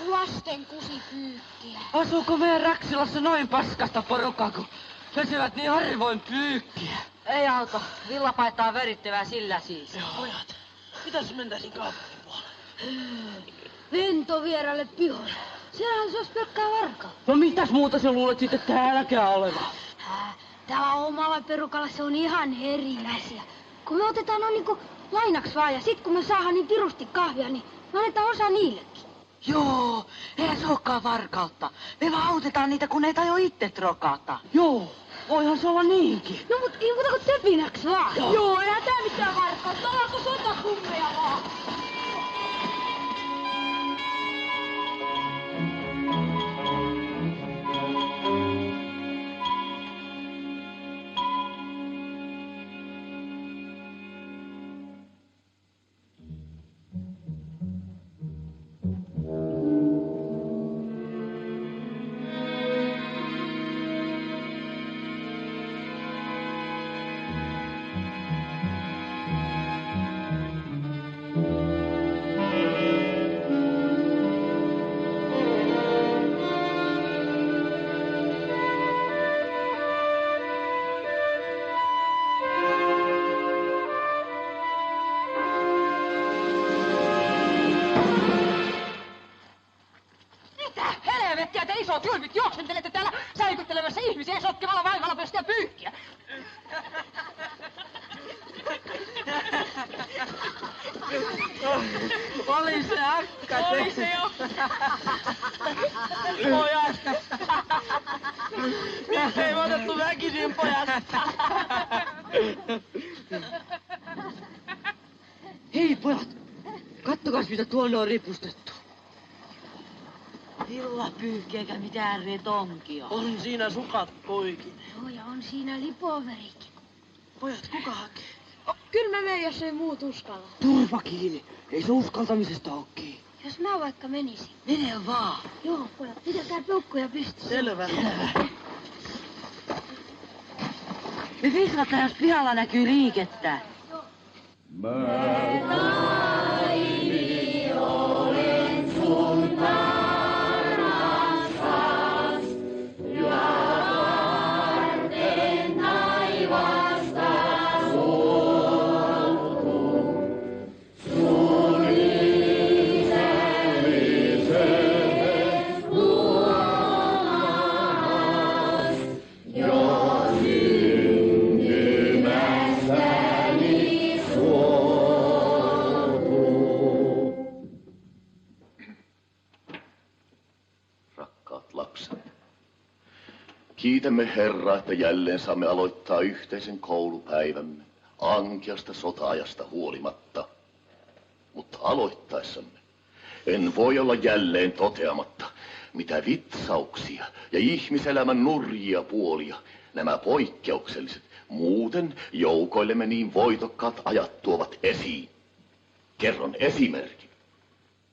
Lasten kusipyykkiä. Asuuko meidän Räksilassa noin paskasta porukkaa, kun pesivät niin harvoin pyykkiä? Ei auta. Villapaitaa on verittävää sillä siis. Joo, pojat. Mitäs mentäisiin kaupungin puolelle? Ventovieralle piholle. Siellähän se olisi pelkkää varkaa. No mitäs muuta sä luulet sitten täälläkään oleva? Täällä omalla perukalla se on ihan eri asia. Kun me otetaan no niinku lainaksi vaan ja sit kun me saadaan niin pirusti kahvia, niin me annetaan osa niillekin. Joo, eihän se olekaan varkautta. Me vaan autetaan niitä, kun ei tajo itse trokata. Joo, voihan se olla niinkin. No mut ei muuta kuin töpinäks vaan. Joo, eihän tää mitään varkautta. Ollaanko sotakummeja vaan? Kylmit juoksentelette täällä säikyttelemässä ihmisiä sotkemalla vaivalla pöstiä pyykkiä. Oli se akka. Oli se jo. Pojat. Miksei me otettu väkisin, pojat? Hei pojat, kattokas mitä tuonne on ripustettu. Villapyykki eikä mitään retonkia. On siinä sukat poikin. Joo, ja on siinä lipoverikin. Pojat, kuka hakee? Kyllä mä menen, jos ei muut uskalla. Turva kiinni, ei se uskaltamisesta oo kiinni. Jos mä vaikka menisin. Mene vaan. Joo, pojat, pitäkää peukkuja pystyssä. Selvä. Me viskataan, jos pihalla näkyy liikettä. Kiitämme Herraa, että jälleen saamme aloittaa yhteisen koulupäivämme ankeasta sota-ajasta huolimatta. Mutta aloittaessamme en voi olla jälleen toteamatta, mitä vitsauksia ja ihmiselämän nurjia puolia nämä poikkeukselliset, muuten joukoillemme niin voitokkaat ajat tuovat esiin. Kerron esimerkin.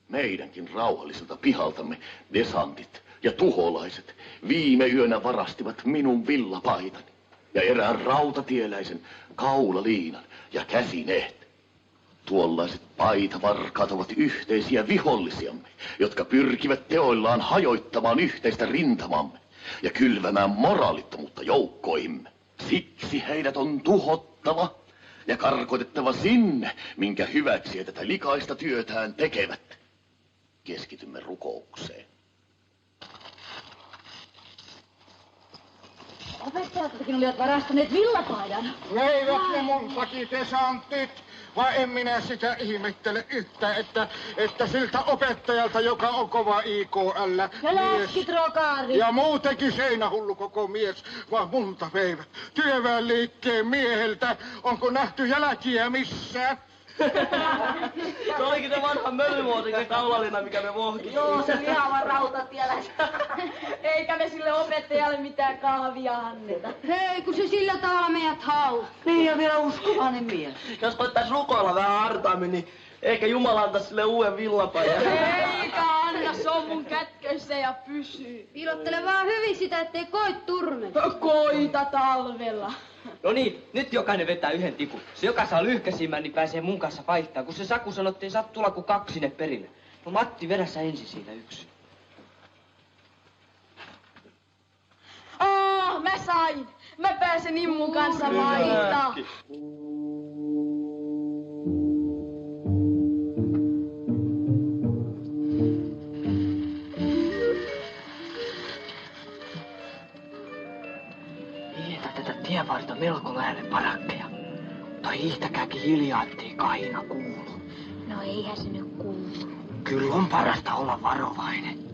Meidänkin rauhalliselta pihaltamme desantit ja tuholaiset viime yönä varastivat minun villapaitani. ja erään rautatieläisen kaulaliinan ja käsineet. Tuollaiset paitavarkaat ovat yhteisiä vihollisiamme, jotka pyrkivät teoillaan hajoittamaan yhteistä rintamamme ja kylvämään moraalittomuutta joukkoihimme. Siksi heidät on tuhottava ja karkotettava sinne, minkä hyväksi he tätä likaista työtään tekevät. Keskitymme rukoukseen. Opettajatkin olivat varastaneet villapaidan. Veivät ne multakin desantit, vai en minä sitä ihmettele yhtään, että siltä opettajalta, joka on kova IKL ja läskitrokaari. Ja muutenkin seinähullu koko mies, vaan multa veivät työväenliikkeen mieheltä. Onko nähty jälkiä missään? Se olikin se vanha mölymuotinen kaulalina, mikä me vohkittiin. Joo, se lihava rautatieläis. Eikä me sille opettajalle mitään kahvia anneta. Hei, kun se sillä tavalla meidät haus. Niin, ja vielä uskovainen mies. Jos koittais rukoilla vähän hartaammin, niin ehkä Jumala antaa sille uuden villapajan. Eikä anna, se on mun kätköissä ja pysyy. Piilottele vaan hyvin sitä, ettei koit turme. Koita talvella. No niin, nyt jokainen vetää yhden tikun. Se, joka saa lyhkäisimmän, niin pääsee mun kanssa vaihtaa. Kun se Saku sanoi, ettei saa tulla kuin 2 sinne perille. No Matti, vedä sä ensin siitä 1. Mä sain. Mä pääsen Immun kanssa vaihtaa. Tienvarta melko lähelle parakkeja. Toi hiihtäkääkin hiljaa, ettei kahina kuulu. No eihän se nyt kuulu. Kyllä on parasta olla varovainen.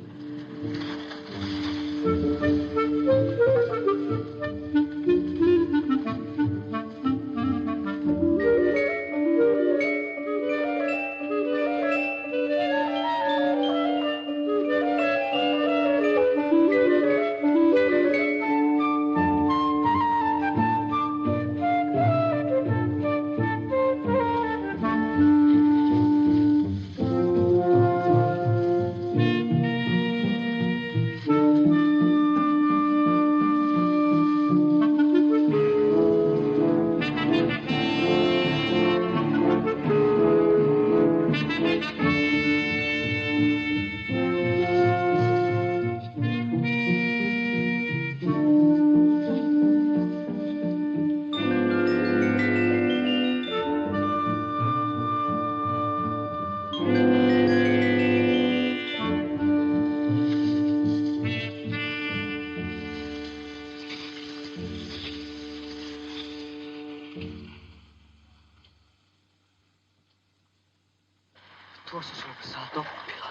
Tuossa Suomessa on Toppila.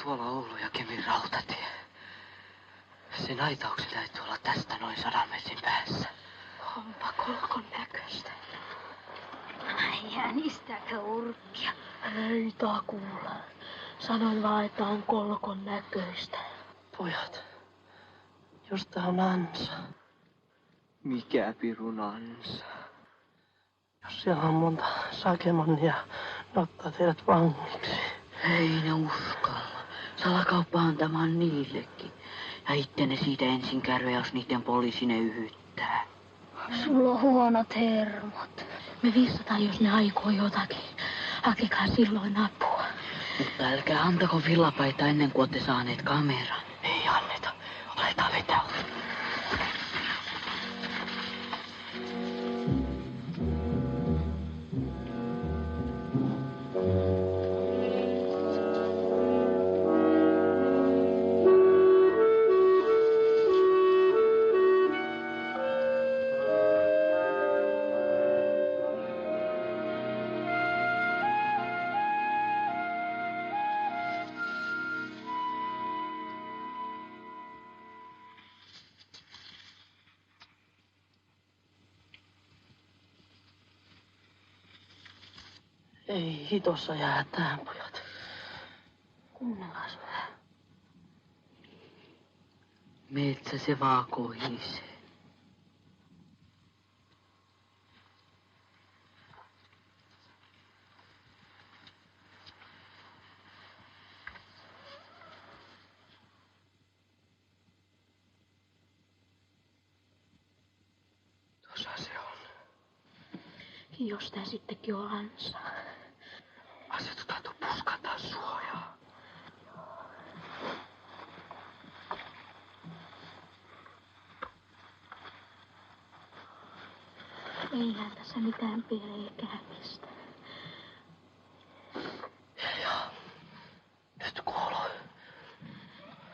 Tuolla Oulu ja Kemin rautatie. Sen aitauksen täytyy olla tästä noin 100 metrin päässä. Onpa kolkon näköistä. Jänistääkö urkkia? Ei takuulla. Sanoin vaan, että on kolkon näköistä. Pojat, jos tää on ansa. Mikä pirun ansa? Jos siellä on monta sakemannia, ne ottaa teidät vangiksi. Ei ne uskalla. Salakauppa antamaan niillekin. Ja itte ne siitä ensin kärveä, jos niiden poliisi ne yhyttää. Sulla on huonot hermot. Me vissataan, jos ne aikoo jotakin. Hakekaa silloin apua. Mutta älkää antako villapaita ennen kuin olette saaneet kameran. Ei anneta. Aletaan vetää. Ei hitossa jää tähän, pojat. Kuunnellaan vähän. Metsä se vaan kohisee. Jos tää sittenkin on ansa. Asetutaan tuon puskan taas suojaa. Eihän tässä mitään perääkään kestä. Joo. Nyt kuuluu.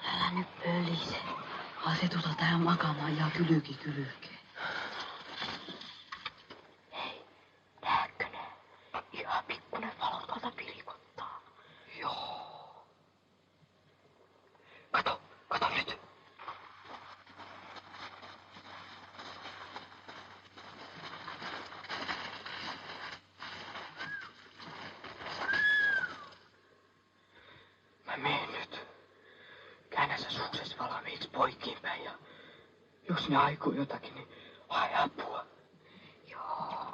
Älä nyt pölise. Asetutaan tähän makaamaan ja kylykeen. Näetkö ne? Ihan pikkunen valo tuolta pirikottaa. Joo. Kato nyt. Mä menen nyt. Käännä sä sukses valmiiksi poikkiin päin ja jos ne aikoo jotakin, niin hae apua. Joo.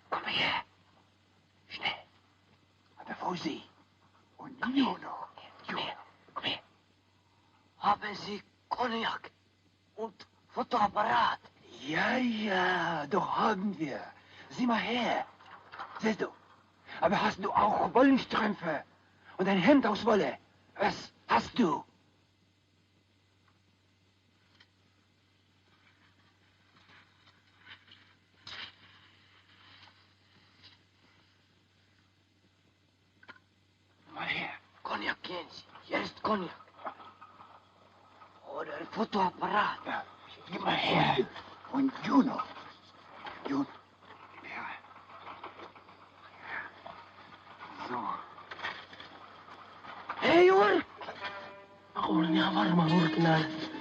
Kom her. Schnell. Bevor Sie. Und Juno. Komm her. Haben Sie Cognac und Fotoapparat? Ja, doch haben wir. Sieh mal her. Siehst du? Aber hast du auch Wollenstrümpfe? Und ein Hemd aus Wolle? Was hast du? Mal her. Cognac ensin. Järjest Cognac. Oder Fotoapparat. Ja, gib mal her. Und Juno. Ja. So. Hei Urk! Mä kuulen ihan varmaan Urkin äänet.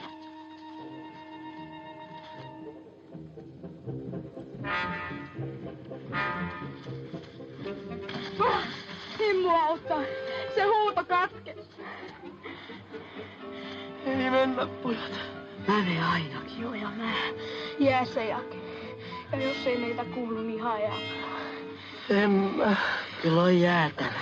Himmu auttaa. Se huuto katkesi. Ei mennä, pojat. Mä menen ainakin. Joo, ja mä. Jää se Jake. Ja jos ei meitä kuulu, niin hae apua. En mä. Kyllä on jäätävä.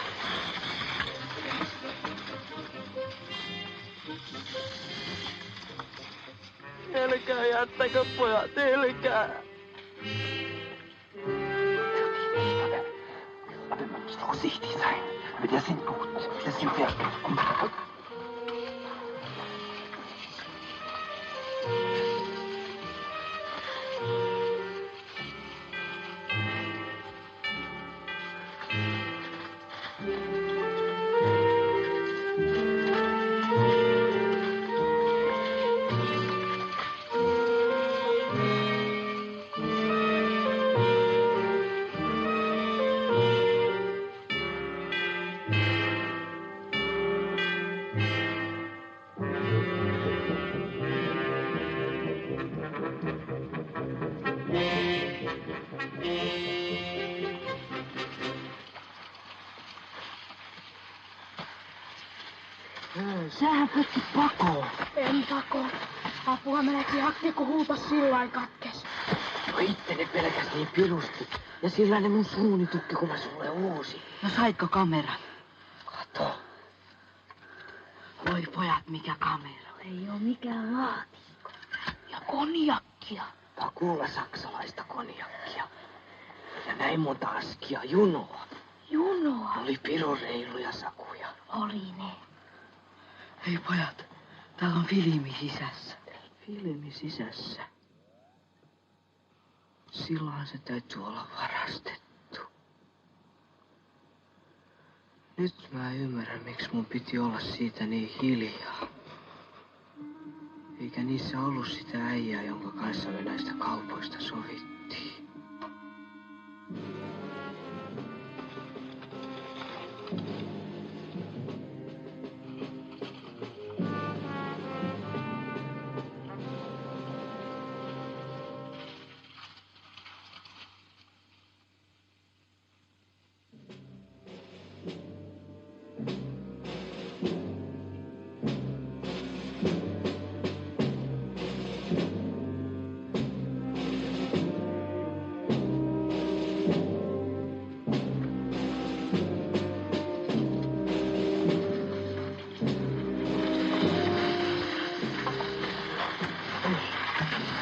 Älkää jättäkö, pojat, älkää. Aber man muss vorsichtig sein. Aber das sind gut. Das sind wir. Sähän pötkit pakoon. En pakoon. Apua melkein Jake, kun huutas sillain katkes. No itse ne pelkäs niin pirusti. Ja sillä ne mun suuni tukki, kun mä sulle uusin. No saitko kameran? Kato. Voi pojat, mikä kamera. Ei oo mikään laatikko. Ja konjakkia. Takuulla saksalaista konjakkia. Ja näin monta askia junoa. Junoa? Oli pirureiluja sakuja. Oli ne. Hei pojat, täällä on filmi sisässä. Filmi sisässä? Silloin se täytyy olla varastettu. Nyt mä ymmärrän, miksi mun piti olla siitä niin hiljaa. Eikä niissä ollut sitä äijää, jonka kanssa me näistä kaupoista sovittiin.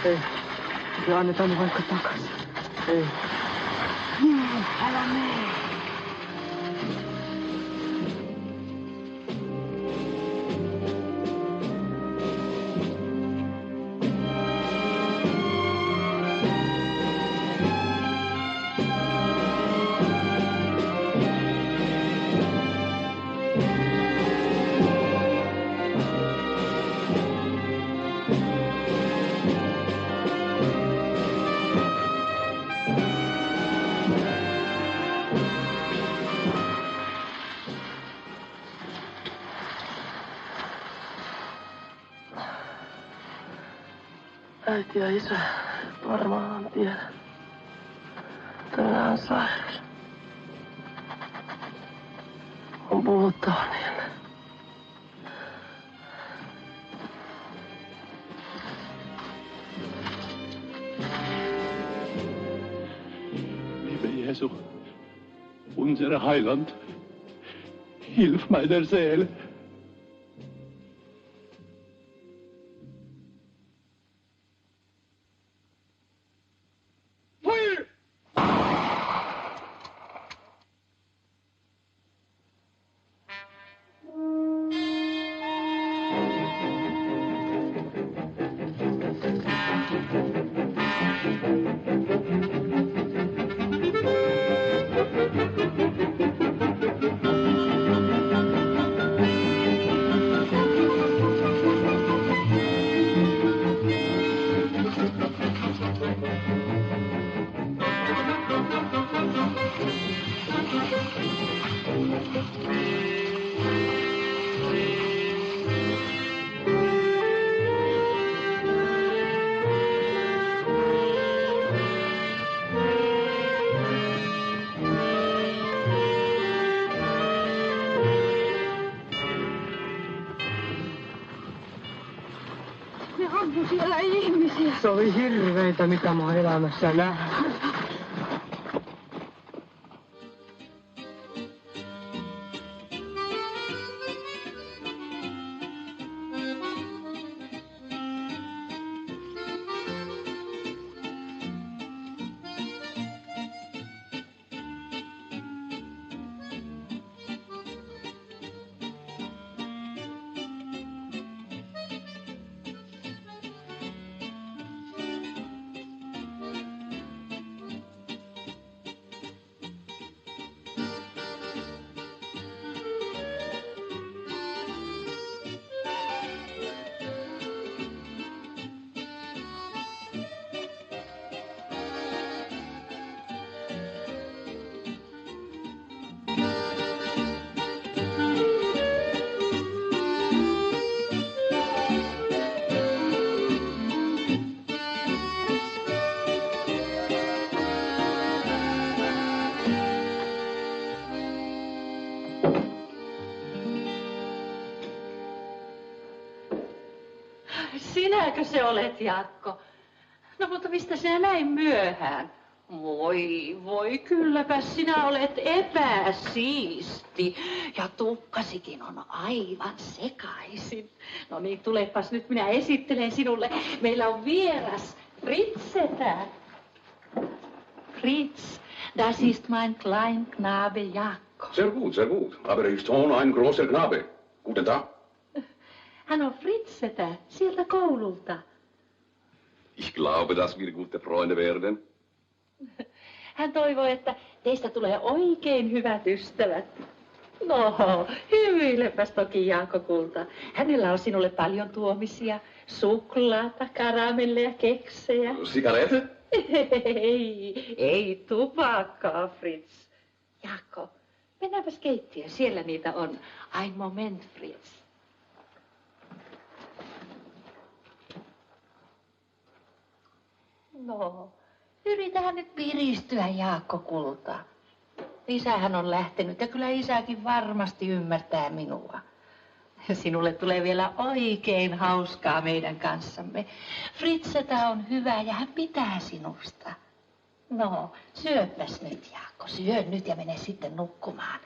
Ei. Ja annetaan vaikka takaisin. Ei. Älä mene. Äiti ja isä varmaan tiedä. Tänään on sairas. On puhuttava niille. Liebe Jesu, unsere Heiland, hilf meiner Seele. Ne ampui siellä ihmisiä. Se oli hirveitä, mitä mä oon elämässä nähnyt. Sinäkö se olet, Jaakko? No mutta mistä sinä näin myöhään? Voi, kylläpä sinä olet epäsiisti. Ja tukkasikin on aivan sekaisin. No niin, tulepas nyt, minä esittelen sinulle. Meillä on vieras, Fritzetä. Fritz, das ist mein klein Knabe Jaakko. Sehr gut, aber ich schon ein großer Knabe. Guten Tag. Hän on Fritzetä, sieltä koululta. Ich glaube, dass wir gute Freunde werden. Hän toivoo, että teistä tulee oikein hyvät ystävät. No, hymyilepäs toki, Jaakko kulta. Hänellä on sinulle paljon tuomisia. Suklaata, karamelleja, keksejä. Sigarette? Ei tupakkaa, Fritz. Jaakko, mennäänpäs keittiöön. Siellä niitä on. Ein Moment, Fritz. No, yritähän nyt piristyä, Jaakko kulta. Isähän on lähtenyt ja kyllä isäkin varmasti ymmärtää minua. Sinulle tulee vielä oikein hauskaa meidän kanssamme. Fritzetä on hyvä ja hän pitää sinusta. No, syöpäs nyt, Jaakko. Syö nyt ja mene sitten nukkumaan.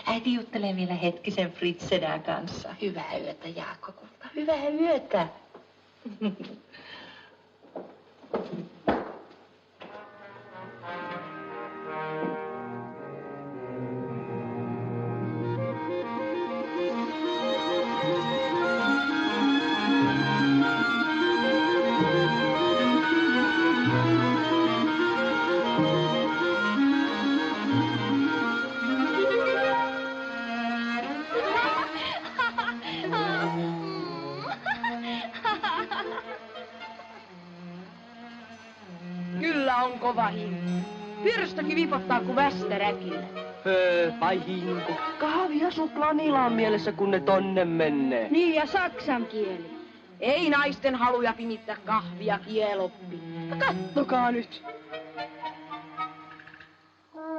Äiti juttelee vielä hetkisen Fritzenän kanssa. Hyvää yötä, Jaakko kulta. Hyvää yötä. Kyllä on kova hinku. Pyrstökin vipottaa kuin västäräkillä. Vai hinku. Kahvi ja suklaa niillä on mielessä, kun ne tonne menee. Niin ja saksan kieli. Ei naisten haluja pimittää kahvia kieloppi. Kattokaa nyt.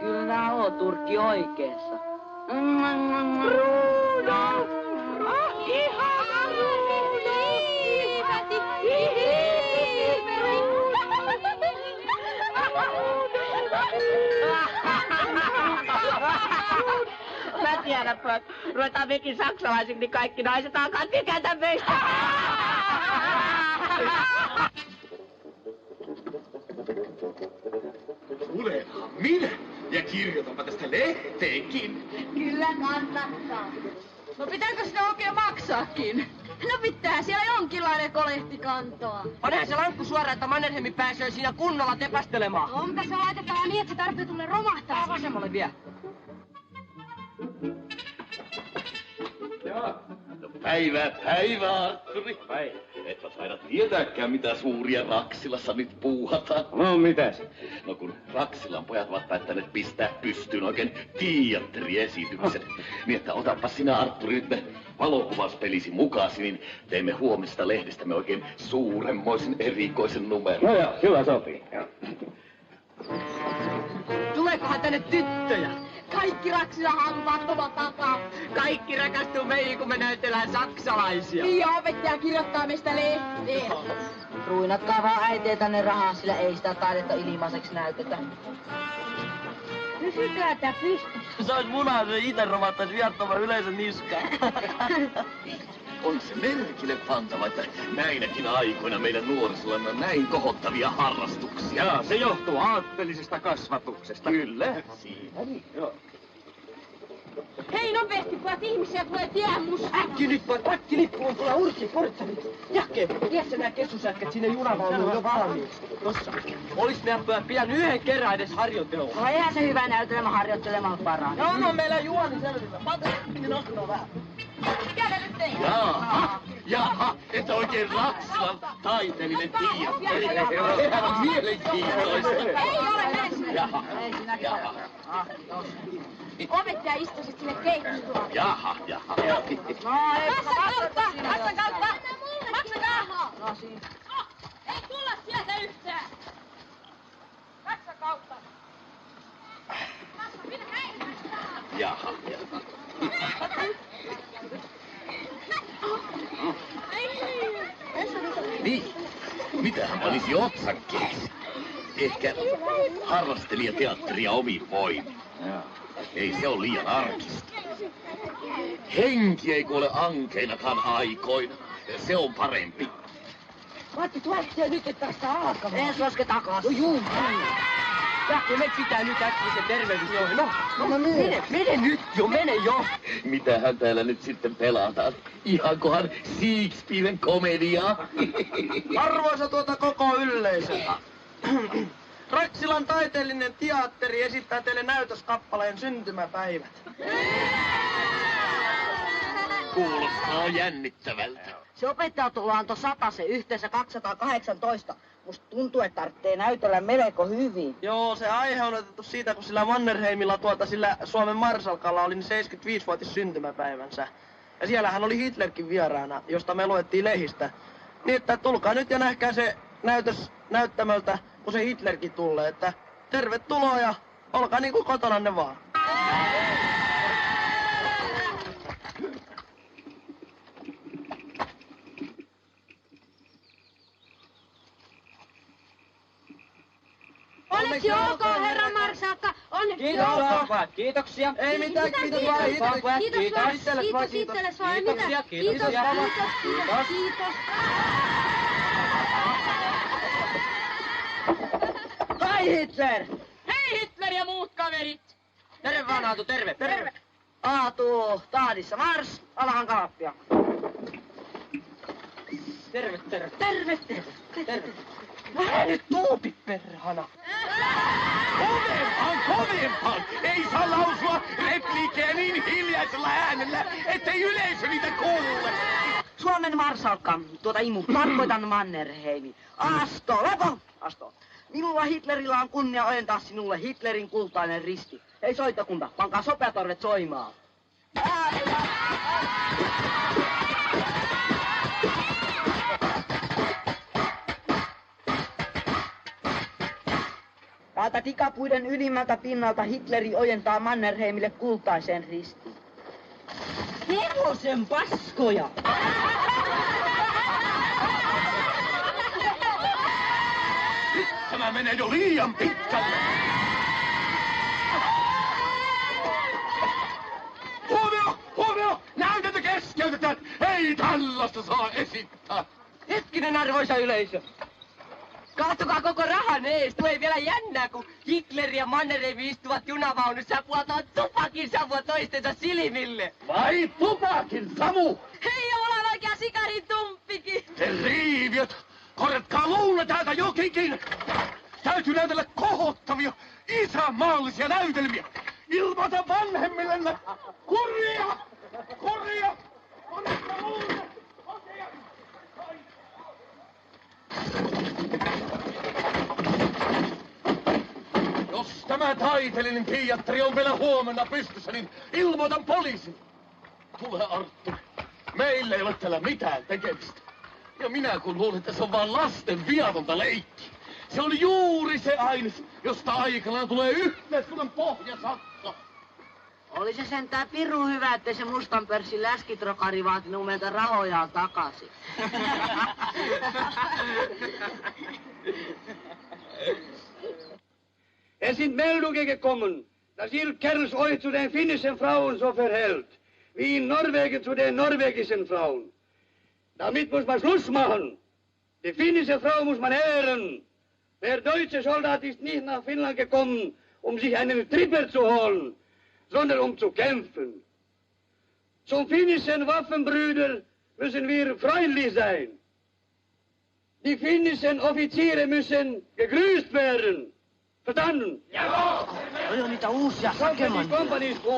Kyllä nää on Turkki oikeessa. Rudolf! Oh, ihana Rudolf! Mä tiedän, pojat. Ruvetaan mekin saksalaisiksi, niin kaikki naiset alkaa tykätä meistä. Tulenhan minä ja kirjoitanpa tästä lehteenkin. Kyllä kannattaa. No pitääkö sitä oikein maksaakin? No pitää siellä jonkinlainen kolehti kantoa. Onhan se lankku suora, että Mannerheimi pääsee siinä kunnolla tepästelemään. Onpa se laitetaan niin, että se tarpeetulle romahtaa. Vasemmalle vie. Päivää, Artturi. Etpä taida tietääkään, mitä suuria Raksilassa nyt puuhataan. No, mitäs? No kun Raksilan pojat ovat päättäneet pistää pystyyn oikein teatteriesityksen. Niin että otapa sinä, Artturi, nyt ne valokuvauspelisi mukaasi, niin teemme huomisesta lehdestämme oikein suuremmoisen erikoisen numeron. No joo, kyllä sopii. Tuleekohan tänne tyttöjä? Kaikki Raksila haluavat tulla takaa. Kaikki rakastuu meihin, kun me näytellään saksalaisia. Niin ja opettaja kirjoittaa meistä lehteen. Ruinatkaa vaan äitiä tänne rahaa, sillä ei sitä taidetta ilmaiseksi näytetä. Pysykää tää pystyssä. Se ois munaa, se ite romattais viattoman yleisön niskaan. On se merkille pantava, että näinäkin aikoina meidän nuorisolla on näin kohottavia harrastuksia. Jaa, se johtuu aatteellisesta kasvatuksesta. Kyllä, siinä niin. Joo. Hei nopeasti, pojat, ihmisiä tulee tiemus. Äkkilippuun tulee urki portsarit. Jahke, tiedätkö nää kessusätkät sinne junavaunuun jo valmiiksi? Tossa. Olis meidän pojat pitänyt yhden kerran edes harjoitella. No eihän se hyvä näytelmä harjoittelemaan paraa. No, meillä juoni selvä. Pateltiin nostaa vähän. Käydä nyt tein. Jaha, että oikein Raksilan taiteellinen teatteri. Ihan mielenkiintoista. Ei ole näin. Jaha. Opettaja istui sit sinne keittiöön. Jaha. Kassan kautta! Maksakaa! No siinä. Ei tulla sieltä yhtään! Kassan kautta! Jaha. Niin, mitähän panisi otsakkeeksi? Ehkä harrastelijateatteria omin voimin. Ei se ole liian arkista. Henki ei kuole ankeinakaan aikoina. Se on parempi. Matti, tuotte nyt, että tästä alkaa. En laske takas. No juu. Jahke, me pitää nyt äkkiä se tervehdys. No, mene nyt jo, mene jo. Mitähän täällä nyt sitten pelataan? Ihankohan Shakespearen komediaa? Arvoisa koko yleisö. Raksilan taiteellinen teatteri esittää teille näytöskappaleen Syntymäpäivät. Kuulostaa jännittävältä. Se opettaja antoi 100, yhteensä 218. Musta tuntuu, että tarvitsee näytellä melko hyvin. Joo, se aihe on otettu siitä, kun sillä Mannerheimilla sillä Suomen marsalkalla oli 75-vuotis syntymäpäivänsä. Ja siellähän oli Hitlerkin vieraana, josta me luettiin lehdistä. Niin, että tulkaa nyt ja nähkää se näytös näyttämöltä, kun se Hitlerkin tulee. Että tervetuloa ja olkaa niin kuin kotonanne vaan. Onneksi olkoon, herra Marsalkka! Onneksi olkoon! Kiitoksia. Ei mitään, kiitos vaan. Kiitos. Kiitos. Hitler! Hei Hitler ja muut kaverit! Terve vaan Aatu, terve! Terve! Aatu, tahdissa mars, alahan kaappia. Terve, terve, terve, terve, terve. Vähän nyt tuupi, perhana. Kovempaan! Ei saa lausua repliikkejä niin hiljaisella äänellä, ettei yleisö niitä kuule. Suomen marsalkka, tarkoitan Mannerheimi. Asto, lepo! Asto. Minulla Hitlerillä on kunnia ojentaa sinulle Hitlerin kultainen risti. Hei soittokunta, pankaa sopeatorvet soimaan. Täältä tikapuiden ylimmältä pinnalta Hitleri ojentaa Mannerheimille kultaisen ristin. Hevosen paskoja! Nyt tämä menee jo liian pitkälle. Huomio! Huomio! Näytäntö keskeytetään! Ei tällaista saa esittää! Hetkinen arvoisa yleisö! Katsokaa koko rahan ees, tuo ei vielä jännää, kun Hitler ja Mannerheim istuvat junavaunussa ja puhaltavat tupakin savua toistensa silmille. Vai tupakin savu? Hei, ollaan oikea sikarin tumppikin! Te riiviöt! Korjatkaa luulle täältä jokikin! Täytyy näytellä kohottavia, isämaallisia näytelmiä! Ilmoita vanhemmillenne! Kurja! Kurja! Korjatkaa luulle! Jos tämä taiteellinen teatteri on vielä huomenna pystyssä, niin ilmoitan poliisin. Tule Arttu. Meillä ei ole täällä mitään tekemistä. Ja minä kun luulen, että se on vaan lasten viatonta leikkiä. Se on juuri se aines, josta aikanaan tulee yhteiskunnan pohjasakka. Oli se sentään pirun hyvä, ettei se mustan pörssin läskitrokari vaatinut meiltä rahojaan takaisin. Es sind Meldungen gekommen, dass ihr Kerls euch zu den finnischen Frauen so verhält, wie in Norwegen zu den norwegischen Frauen. Damit muss man Schluss machen. Die finnische Frau muss man ehren. Der deutsche Soldat ist nicht nach Finnland gekommen, um sich einen Tripper zu holen, sondern um zu kämpfen. Zum finnischen Waffenbrüder müssen wir freundlich sein. Die finnischen Offiziere müssen gegrüßt werden. Verstanden? Noi on niitä uusia sakemannia.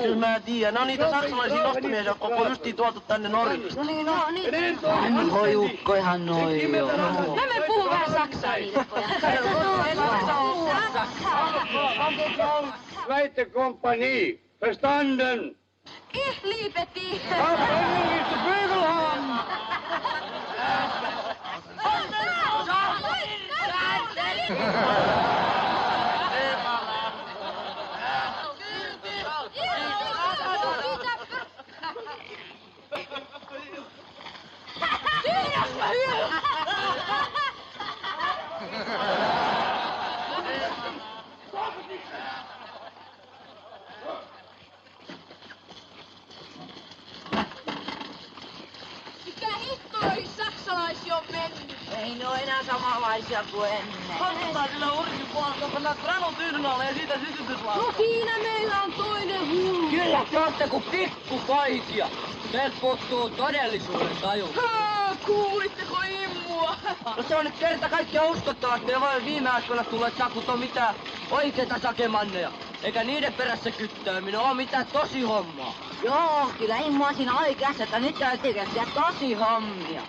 Kyllä mä tiedän. Ne on niitä saksalaisia nostamia, jotka on justiin tuotu tänne Norjasta. No niin. Hän hoi ukkoihan noi joo. Me puhuu vähän saksaa niille Zweite Kompanie. Verstanden? Ich liebe dich. Abhängig ist Bügelhorn. Mikä hitto noi saksalaisia on mennyt? Ei ne oo enää samanlaisia kuin ennen. Katsotaan sillä urkin puolesta, pannaan granut yhden alle ja siitä sytytyslauta. No siinä meillä on toinen hullu. Kyllä te ootte ku pikkupoikia. Teiltä puuttuu todellisuuden taju. Kuulitteko immua? No se on nyt kerta kaikkiaan uskottava, että me voi viime aikoina tulleet sakut on mitään oikeita sakemanneja. Eikä niiden perässä kyttääminen oo mitään tosi hommaa. Joo, kyllä immua siinä oikeassa, että nyt täytyy tehdä tosi hommia.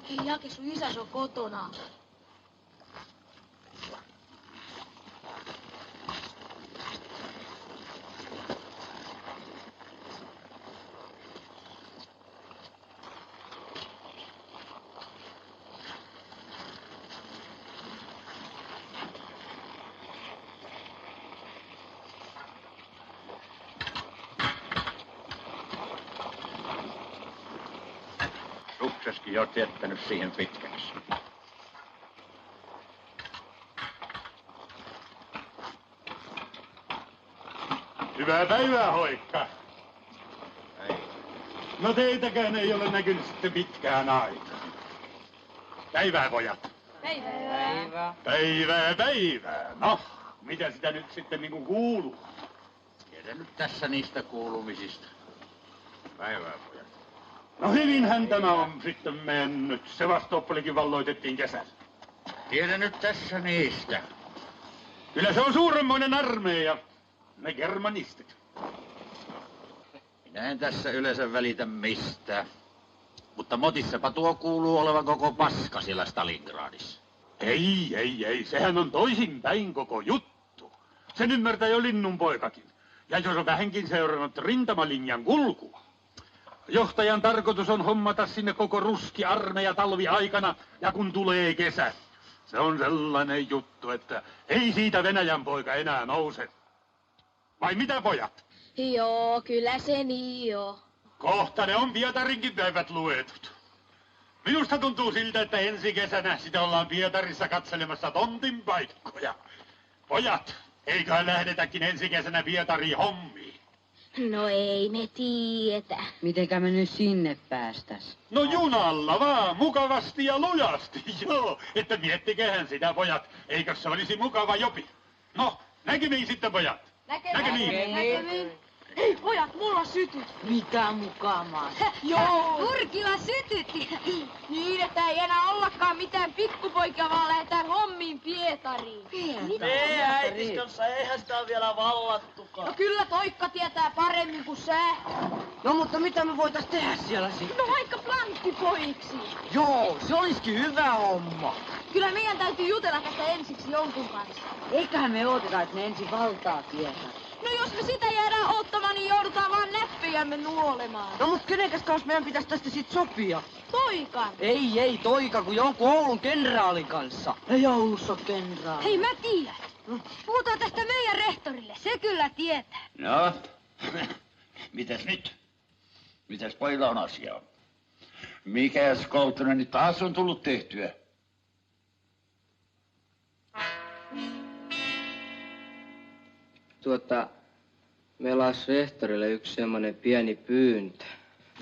Hei Jake, sun isäs on kotona. Sukseskin oot jättänyt siihen pitkäksi. Hyvää päivää, Hoikka. No teitäkään ei ole näkynyt sitten pitkään aikaan. Päivää, pojat. Päivää. Päivää. No, mitä sitä nyt sitten niinku kuuluu? Tiedän nyt tässä niistä kuulumisista. Päivää, pojat. No hyvinhän tämä on sitten mennyt. Sevastopolikin valloitettiin kesällä. Tiedän nyt tässä niistä. Kyllä se on suuremmoinen armeija. Ne germanistit. Minä en tässä yleensä välitä mistään. Mutta motissapa tuo kuuluu olevan koko paska siellä Stalingradissa. Ei. Sehän on toisinpäin koko juttu. Sen ymmärtää jo linnunpoikakin. Ja jos on vähänkin seurannut rintamalinjan kulkua. Johtajan tarkoitus on hommata sinne koko ruski armeija talviaikana, ja kun tulee kesä. Se on sellainen juttu, että ei siitä Venäjän poika enää nouse. Vai mitä, pojat? Joo, kyllä se niin on. Kohta ne on Pietarinkin päivät luetut. Minusta tuntuu siltä, että ensi kesänä sitä ollaan Pietarissa katselemassa tontin paikkoja. Pojat, eiköhän lähdetäkin ensi kesänä Pietariin hommiin. No ei me tiedetä. Mitenkä me nyt sinne päästäs? No junalla vaan, mukavasti ja lujasti, joo. Että miettiköhän sitä, pojat, eikö se olisi mukava jopi. No, näkemiin sitten, pojat. Näkemiin. Hei pojat, mulla sytyt. Mitä mukamaan? Joo. Kurkila sytytti. Niin, että ei enää ollakaan mitään pikkupoikia, vaan lähdetään hommiin Pietariin. Ei äitiskossa, eihän sitä ole vielä vallattukaan. No kyllä Toikka tietää paremmin kuin sä. No mutta mitä me voitais tehdä siellä sitten? No vaikka plankkipoiksi. Joo, se olisikin hyvä homma. Kyllä meidän täytyy jutella tästä ensiksi jonkun kanssa. Eiköhän me odota, että ne ensin valtaa tietää. No jos me sitä jäädään ottamaan, niin joudutaan vaan näppejämme nuolemaan. No mut kenenkäs kanssa meidän pitäisi tästä sit sopia? Toikan. Ei Toika, kun jonkun Oulun kenraalin kanssa. Ei Oulussa kenraali. Hei, mä tiedän. Puhutaan tästä meidän rehtorille, se kyllä tietää. No, mitäs nyt? Mitäs pojilla on asiaa? Mikäs Koltonen nyt taas on tullut tehtyä? Meillä olisi rehtorille yksi semmoinen pieni pyyntö.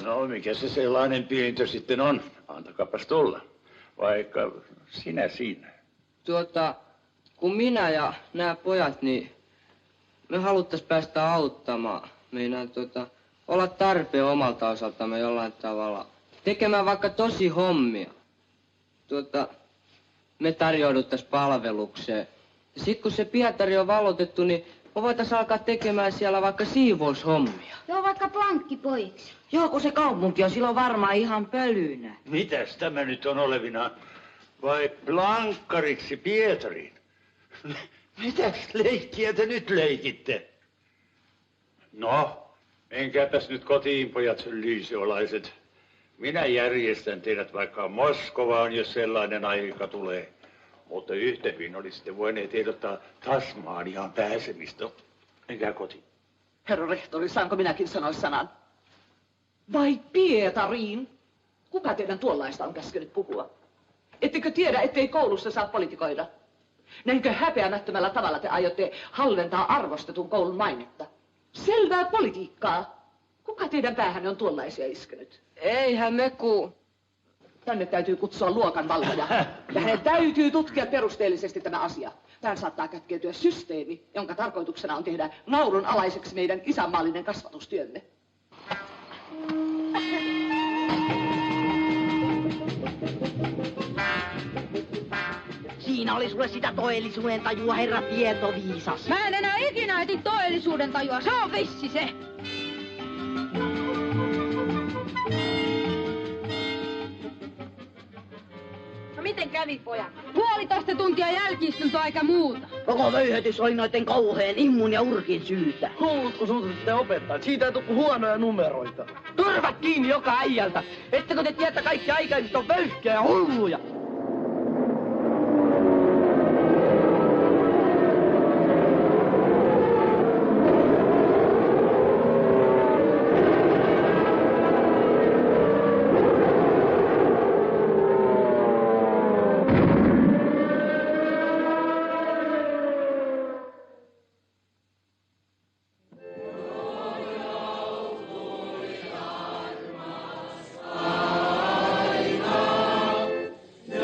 No, mikä se sellainen pyyntö sitten on? Antakaapas tulla. Vaikka sinä siinä. Kun minä ja nämä pojat, niin me haluttais päästä auttamaan. Meinaan olla tarpeen omalta osaltamme jollain tavalla. Tekemään vaikka tosi hommia. Me tarjouduttais palvelukseen. Ja sit kun se Pietari on valloitettu, niin me voitais alkaa tekemään siellä vaikka siivoushommia. Joo, vaikka plankkipoiksi. Joo, kun se kaupunki on silloin varmaan ihan pölynä. Mitäs tämä nyt on olevina? Vai plankkariksi Pietariin? Mitäs leikkiä te nyt leikitte? No, menkääpäs nyt kotiin, pojat lyseolaiset. Minä järjestän teidät vaikka Moskovaan, jos sellainen aika tulee. Mutta yhtä hyvin olisitte voineet ehdottaa Tasmaniaan pääsemistä. Menkää kotiin. Herra rehtori, saanko minäkin sanoa sanan? Vai Pietariin? Kuka teidän tuollaista on käskenyt puhua? Ettekö tiedä, ettei koulussa saa politikoida? Näinkö häpeämättömällä tavalla te aiotte halventaa arvostetun koulun mainetta? Selvää politiikkaa. Kuka teidän päähänne on tuollaisia iskenyt? Eihän me Tänne täytyy kutsua luokanvalvoja. Ja hänen täytyy tutkia perusteellisesti tämä asia. Tähän saattaa kätkeytyä systeemi, jonka tarkoituksena on tehdä naurun alaiseksi meidän isänmaallinen kasvatustyömme. Siinä oli sulle sitä todellisuuden tajua, herra tietoviisas. Mä en enää ikinä eti todellisuuden tajua, se on vissi se. No miten kävi, pojat? 1,5 tuntia jälki-istuntoa eikä muuta. Koko vöyhetys oli noiden kauheen immun ja urkin syytä. Kuulutko suutusitte opettajat? Siitä ei tukku huonoja numeroita. Turvat kiinni joka äijältä. Ettekö te tiedä, kaikki aikaiset on vöyhkiä ja hulluja? Ne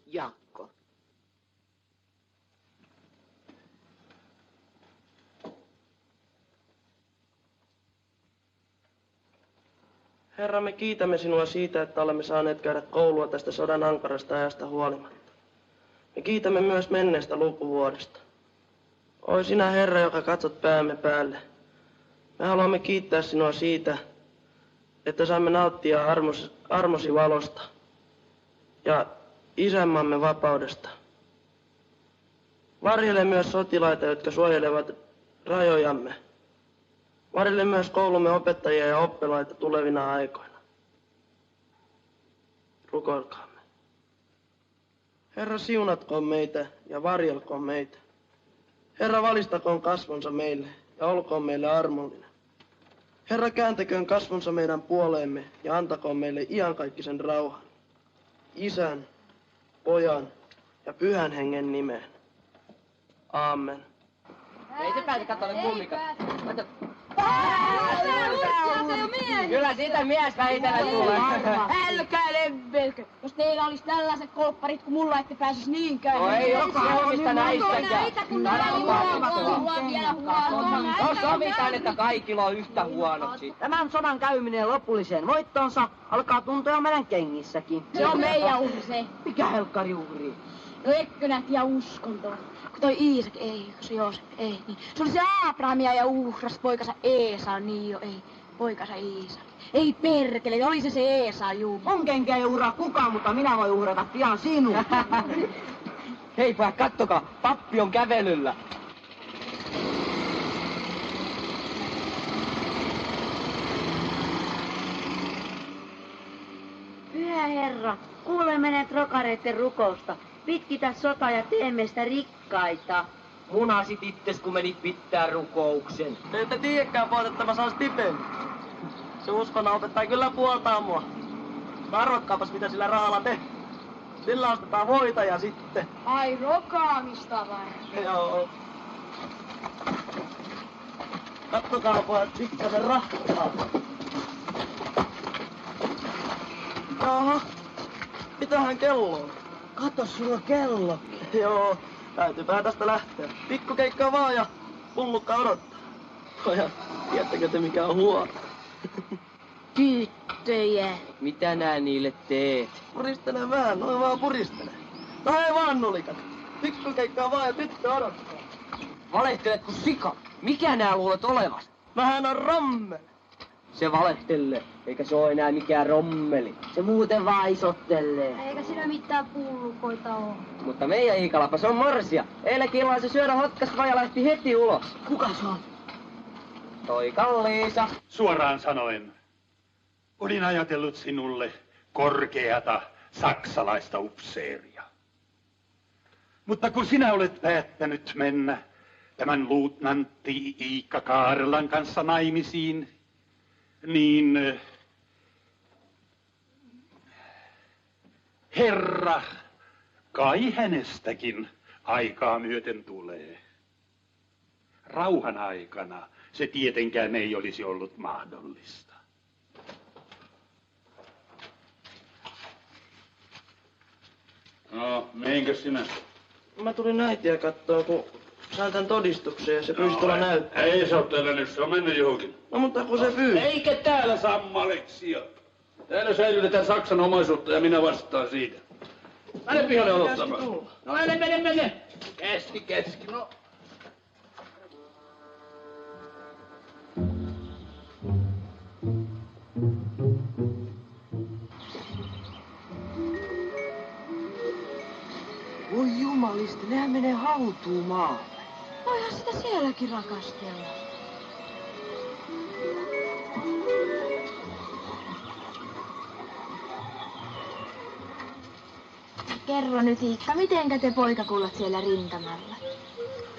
Jaakko. Herra, me kiitämme sinua siitä, että olemme saaneet käydä koulua tästä sodan ankarasta ajasta huolimatta. Me kiitämme myös menneestä lukuvuodesta. Oi sinä, Herra, joka katsot päämme päälle. Me haluamme kiittää sinua siitä, että saamme nauttia armosi valosta ja isänmaamme vapaudesta. Varjele myös sotilaita, jotka suojelevat rajojamme. Varjele myös koulumme opettajia ja oppilaita tulevina aikoina. Rukoilkaamme. Herra, siunatkoon meitä ja varjelkoon meitä. Herra, valistakoon kasvonsa meille ja olkoon meille armollinen. Herra, kääntäköön kasvonsa meidän puoleemme ja antakoon meille iankaikkisen rauhan. Isän, Pojan ja Pyhän Hengen nimeen. Aamen. Ei se pääse katsomaan mummikas. Kyllä siitä mies vähitellen tulee. Älkää levelkö. Jos teillä olisi tällaiset kolpparit kuin mulla, ette pääsis niinkään. No ei oo kauheista näistäkään. Näitä kun näitä vielä huonoa. No sovitaan, että kaikilla on yhtä huonoksi. Tämän sodan käyminen lopulliseen voittoonsa alkaa tuntua meidän kengissäkin. Se on meidän uhri se. Mikä helkkari uhri? No ekkönät ja uskonto. Kun toi Iisak ei, kun se Joosef ei, niin se oli se Abrahamia ja uhras poikansa Eesa, niin jo ei, poikansa Iisak. Ei perkele, oli se Eesa, juu. On kenkä ei uhraa kukaan, mutta minä voin uhrata pian sinua. Hei pojat, kattokaa, pappi on kävelyllä. Pyhä Herra, kuule meidän trokareiden rukousta. Pitkitä sotaa ja teemme sitä rikkaita. Munasit itses, kun menit pitää rukouksen. Te ette tiedäkään, pojat, että mä saan stipendi. Se uskonna opettaa kyllä puoltaa mua. Arvokkaapas, mitä sillä rahalla tehdään. Sillä ostetaan voita ja sitten... Ai rokaamista vai? Joo. Kattokaa, pojat, pikkasen rahtaa. Jaha, mitähän kello on? Kato, sulla on kello. Joo, täytyypä tästä lähteä. Pikkukeikka vaan ja pullukka odottaa. Pojat, tiedättekö te mikä on huono? Tyttöjä. Mitä nää niille teet? Puristele vähän, noin vaan puristele. No hei vaan, nulikat. Pikkukeikkaa vaan ja tyttö odottaa. Valehtelet kun sika. Mikä nää luulet olevas? Mähän on romme. Se valehtelee, eikä se oo enää mikään rommeli. Se muuten vaan isottelee. Eikä siinä mitään pullukoita oo. Mutta meidän Iikalapa, se on morsia. Eilenkin illalla se syödä hotkasta ja lähti heti ulos. Kuka se on? Toi Kalliisa. Suoraan sanoen, olin ajatellut sinulle korkeata saksalaista upseeria. Mutta kun sinä olet päättänyt mennä tämän luutnantti Iikka Kaarelan kanssa naimisiin, niin Herra, kai hänestäkin aikaa myöten tulee. Rauhan aikana se tietenkään ei olisi ollut mahdollista. No, mihinkä sinä? Mä tulin äitiä kattoo, kun sain tän todistuksen ja se pyysi tulla näyttää. Ei se oo täällä nyt, se on mennyt johonkin. No mutta kun se pyysi. Eikä täällä saa maleksia. Täällä säilytetään Saksan omaisuutta ja minä vastaan siitä. Mene pihalle odottamaan. No mene. Keski, no. Voi jumalista, nehän menee hautuumaan. Voihan sitä sielläkin rakastella. Kerro nyt, Iikka, mitenkä te poikakullat siellä rintamalla?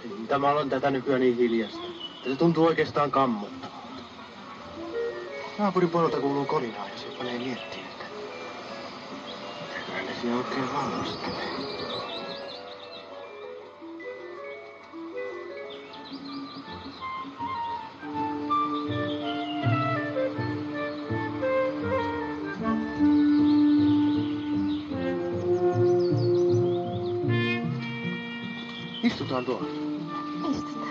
Rintamalla on tätä nykyään niin hiljasta, että se tuntuu oikeastaan kammottavalta. Naapurin puolelta kuuluu kolinaa ja se panee miettiä, että mitäköhän ne siellä oikein valmistelee. Istutaan tuolla. Istutaan.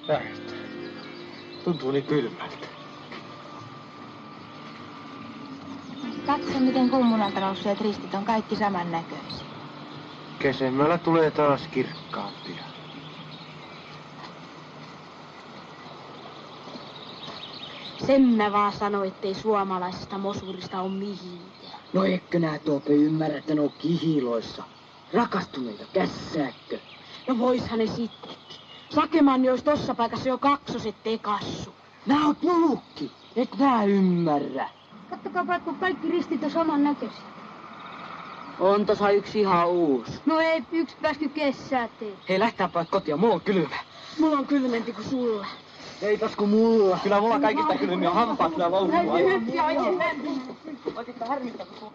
Lähettä. Tuntuu niin kylmältä. Katso, miten kummunalta nousseet ristit on kaikki samannäköisiä. Kesemmällä tulee taas kirkkaampia. Sen mä vaan sanoin, ettei suomalaisesta mosurista ole mihinkään. No eikö nää Toope ymmärrä, että ne on kihiloissa? Rakastuneita, kässääkö? No voishan ne sittenkin. Sakemanni olisi tossa paikassa jo kaksoset tekassu. Nää oot mulukki, et nää ymmärrä. Kattokaa, kun kaikki ristit on samannäköisiä. On tossa yksi ihan uusi. No ei yksi päästy kessääteen. Hei, lähtää pojat kotia, mulla on kylmä. Mulla on kylmempi kuin sulla. Eipäs kun mulla. Kyllä mulla kaikista kylmiä hampaat kyllä loukkuu. Oikeastaan harmittaa, kun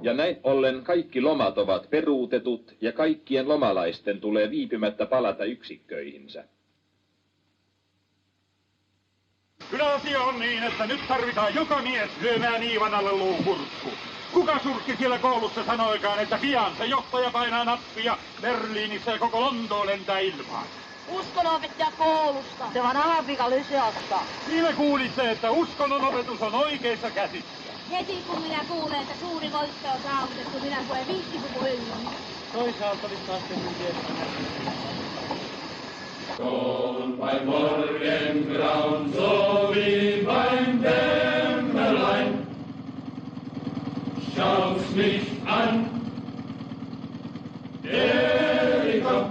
Ja näin ollen kaikki lomat ovat peruutetut ja kaikkien lomalaisten tulee viipymättä palata yksikköihinsä. Kyllä asia on niin, että nyt tarvitaan joka mies lyömään Iivan alle luupurkku. Kuka surkki siellä koulussa sanoikaan, että pian se johtaja painaa nappia Berliinissä ja koko Lontoo lentää ilmaan? Uskonopettaja koulusta. Se vaan alapika lyseasta. Minä kuulin se, että uskonnonopetus on oikeissa käsissä. Heti kun minä kuulen, että suuri voitto on saavutettu, minä puen vihtipuku yllään. Toisaalta olisi taas tehnyt tietää. Schon beim Morgengrauen, so wie beim Dämmerlein, schaut's mich an, Erika.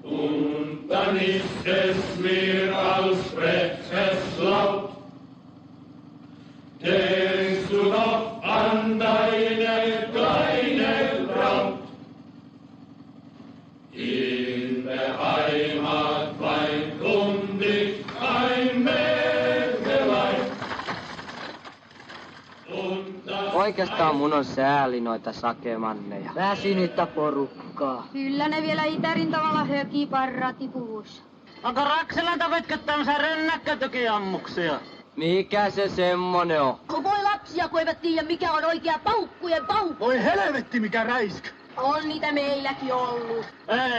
Und dann ist es mir, als spricht es laut, denkst du noch an deine kleine Braut? In der Heimat weint dich ein Mägdelein. Oikeastaan mun on sääli noita sakemanneja. Väsynyttä porukkaa. Kyllä ne vielä itärintamalla hökii parratipuvuissa. Onko Rakselanta vetkettämänsä rönnäkkötykiammuksia? Mikä se semmonen on? Voi lapsia, kun eivät tiedä mikä on oikea paukkujen paukku. Voi helvetti mikä räiskä. On niitä meilläkin ollut.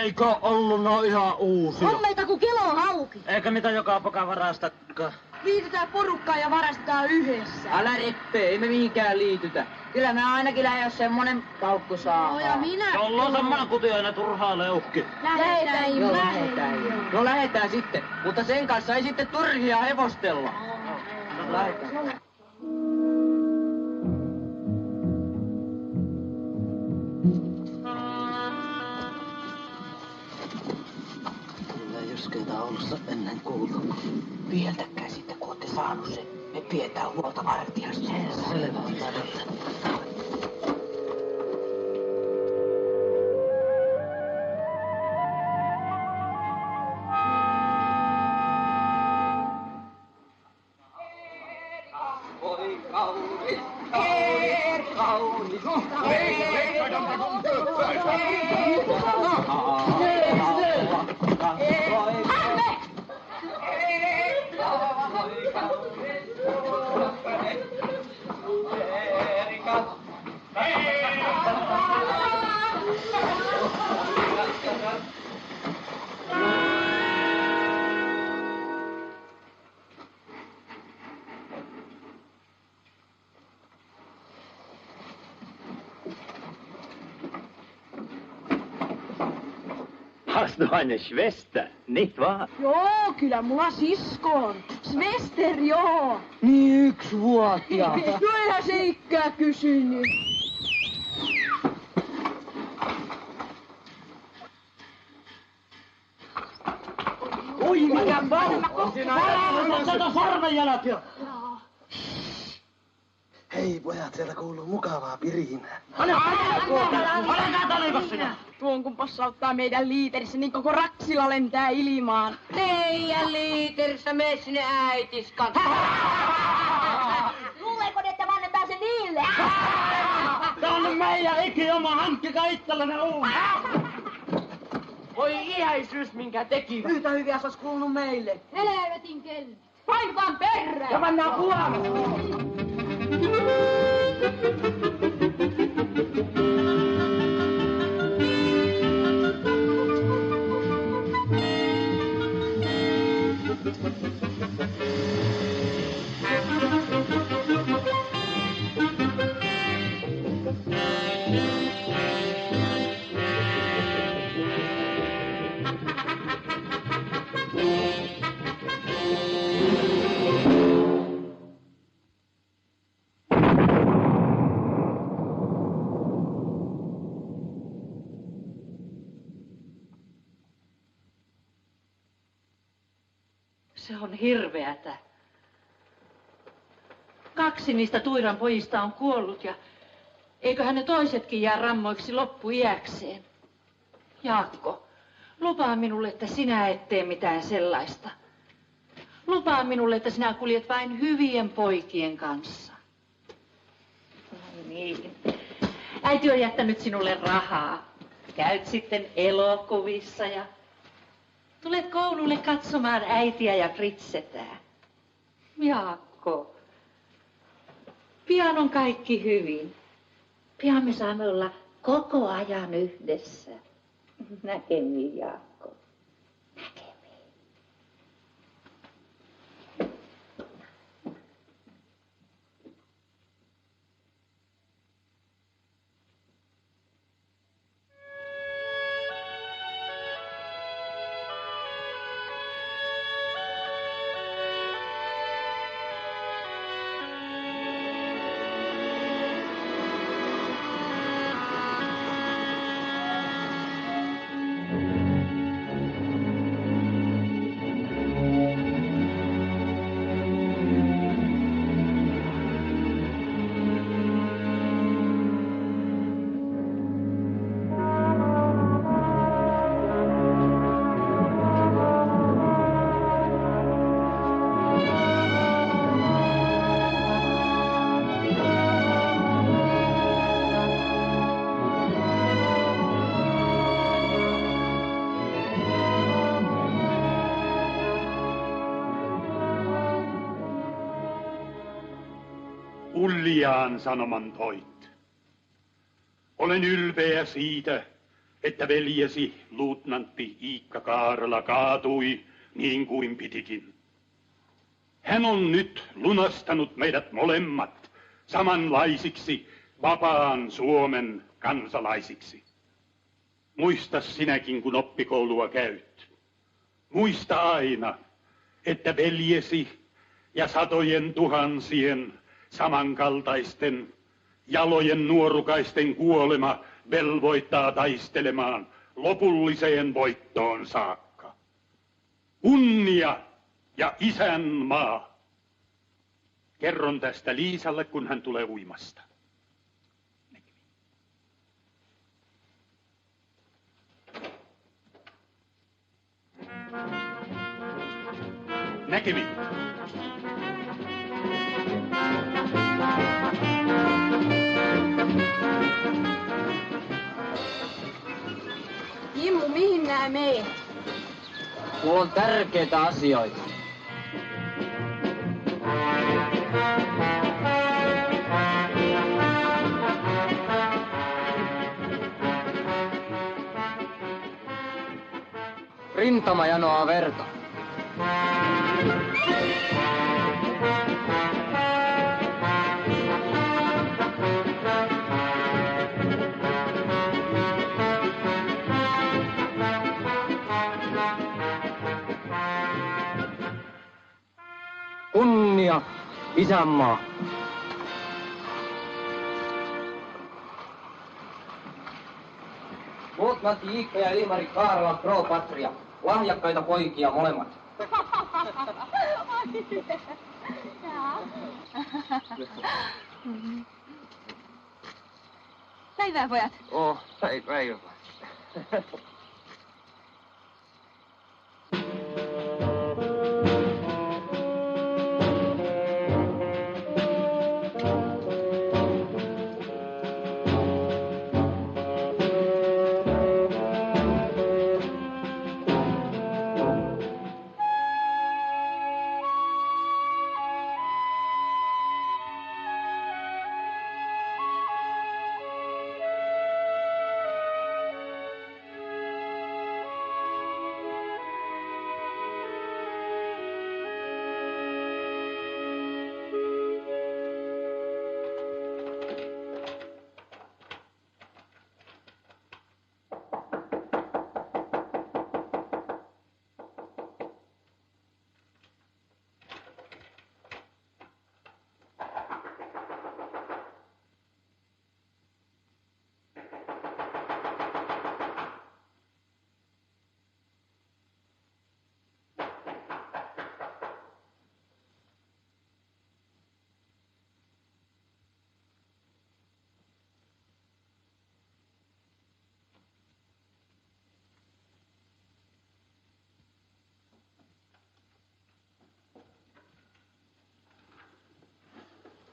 Eikö ollut, no ihan uusia? On meitä kuin kilo hauki. Eikä mitä joka poka varastakaan. Liitytään porukkaan ja varastetaan yhdessä. Älä reppe, ei me mihinkään liitytä. Kyllä mä ainakin lähden, jos semmonen paukku saa. No ja minä. Jolla on semmonen kutioinen turhaa leukki. Lähetään jo. No lähetään sitten, mutta sen kanssa ei sitten turhia hevostella. Lähetään. Kyllä ei joskeita Oulussa ennen kuultu. Pieltäkää sitten, kun ootte saanut sen. Me pidetään huolta vartijasta. Selvä on tarvittu. Hast du eine Schwester, nicht wahr? Joo, kyllä mulla sisko on. Svester, joo. Niin 1-vuotias. No eihän se ikkää kysynyt. Oi, mikä vauva! Tätä sormenjalat jo! Hei pojat, siellä kuuluu mukavaa pirinää. Älkää talikos sinä! Tuon kun possauttaa meidän liiterissä, niin koko Raksila lentää ilmaan. Teidän liiterissä mene sinne äitiskan. Luuleeko, että mä annetaan se niille? Tää on meidän ikioma, hankkikaa itsellenne uusi! Voi iäisyys, minkä teki. Yhtä hyviä se olisi kuulunut meille. Helvetin kelli. Vain vaan perään! Ja pannaan puolelle. Se on hirveätä. 2 niistä Tuiran pojista on kuollut ja eiköhän ne toisetkin jää rammoiksi loppuiäkseen. Jaakko, lupaa minulle, että sinä et tee mitään sellaista. Lupaa minulle, että sinä kuljet vain hyvien poikien kanssa. No niin. Äiti on jättänyt sinulle rahaa. Käyt sitten elokuvissa ja tulet koululle katsomaan äitiä ja Fritsetää. Jaakko, pian on kaikki hyvin. Pian me saamme olla koko ajan yhdessä. Näkemiin, Jaakko. Näkemiin. Ulliaan sanoman toit. Olen ylpeä siitä, että veljesi luutnantti Iikka Kaarela kaatui niin kuin pitikin. Hän on nyt lunastanut meidät molemmat samanlaisiksi vapaan Suomen kansalaisiksi. Muista sinäkin, kun oppikoulua käyt. Muista aina, että veljesi ja satojen tuhansien samankaltaisten jalojen nuorukaisten kuolema velvoittaa taistelemaan lopulliseen voittoon saakka. Kunnia ja isänmaa. Kerron tästä Liisalle, kun hän tulee uimasta. Näkemiin. Kimmu, mihin nää meet? Mulla on tärkeitä asioita. Rintama janoaa verta. kunnia, isänmaa. Muut Matti Iikka ja Ilmari Kaarela Pro Patria. Lahjakkaita poikia molemmat. Päivää, pojat. Päivää.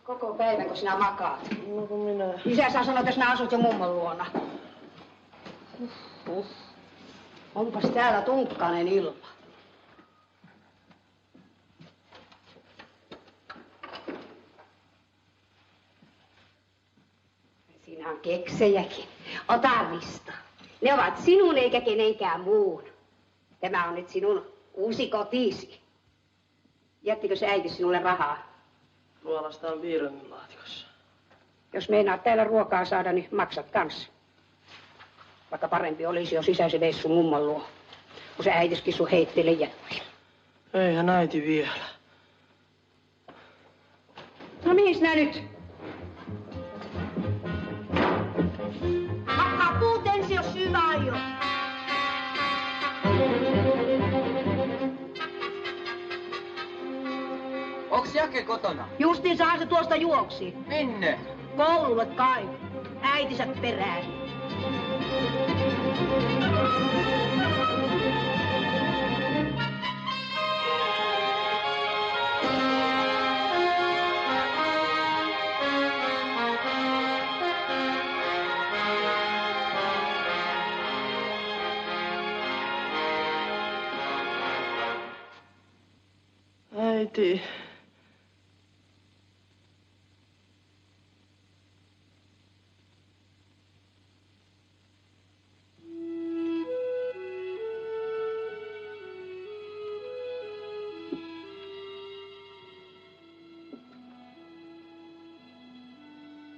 Koko päivän, kun sinä makaat. No kun minä... Isä saa sanoa, että sinä asut jo mummon luona. Onpas täällä tunkkainen ilma. Siinä on keksejäkin. Ota lista. Ne ovat sinun eikä kenenkään muun. Tämä on nyt sinun uusi kotisi. Jättikö se äiti sinulle rahaa? Tuolla sitä on piirremin laatikossa. Jos meinaat täällä ruokaa saada, niin maksat kanssa. Vaikka parempi olisi, jos isä se veisi sun mummon luo. Kun se äitiskin sun heittelee jättiä. Eihän äiti vielä. No mihin sinä nyt? Hakkaa puut ensin, jos syvä aio. Onks Jake kotona? Justiinsahan se tuosta juoksi. Minne? Koululle kai. Äitinsä perään. Äiti.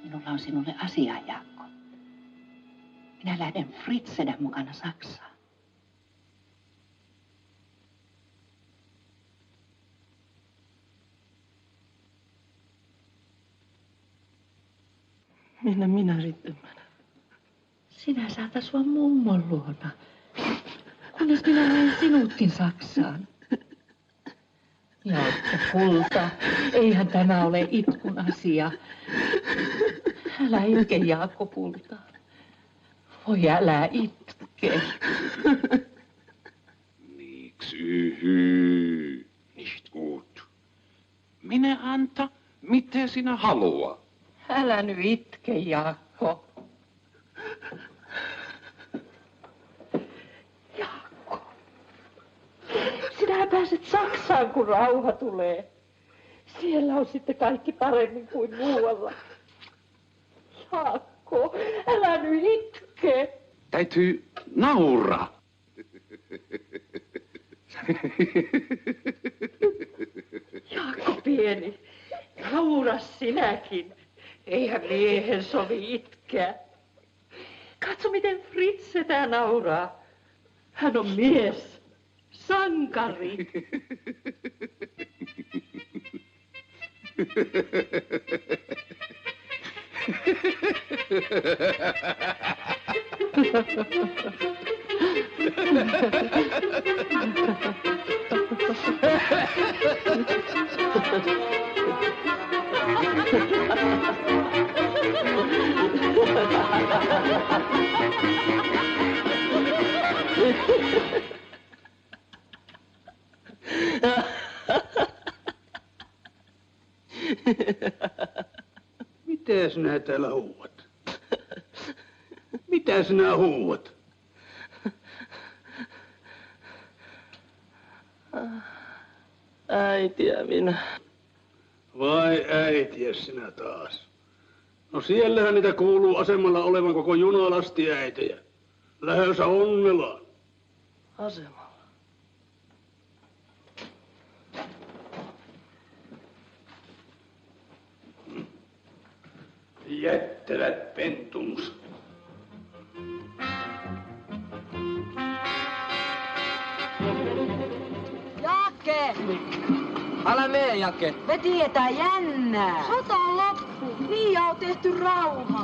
Minulla on sinulle asiaa, Jaakko. Minä lähden Fritzenä mukana Saksaan. Minne minä sitten menen? Sinä saat asua mummon luona. Kunnes minä lähden sinutkin Saksaan. Jaakko kulta, eihän tämä ole itkun asia. Älä itke, Jaakko kulta. Voi älä itke. Niks yhy, nicht gut. Minä anta, mitä sinä haluaa. Älä nyt itke, Jaakko. Jaakko. Sinä pääset Saksaan, kun rauha tulee. Siellä on sitten kaikki paremmin kuin muualla. Jaakko, älä nyt itke. Täytyy nauraa. Jaakko pieni, naura sinäkin. Eihän miehen sovi itkeä. Katso, miten Fritze tää nauraa. Hän on mies, sankari. Mitä sinä täällä huuat? Mitä sinä huuat? Äitiä minä. Vai äitiä sinä taas? No siellähän niitä kuuluu asemalla olevan koko junalastiäitejä. Lähdössä Onnelaan. Asemalla. Jättävät pentunsa. Jake! Älä mee, Jake. Me tiedetään jännää. Sota on loppu. Niin ja on tehty rauha.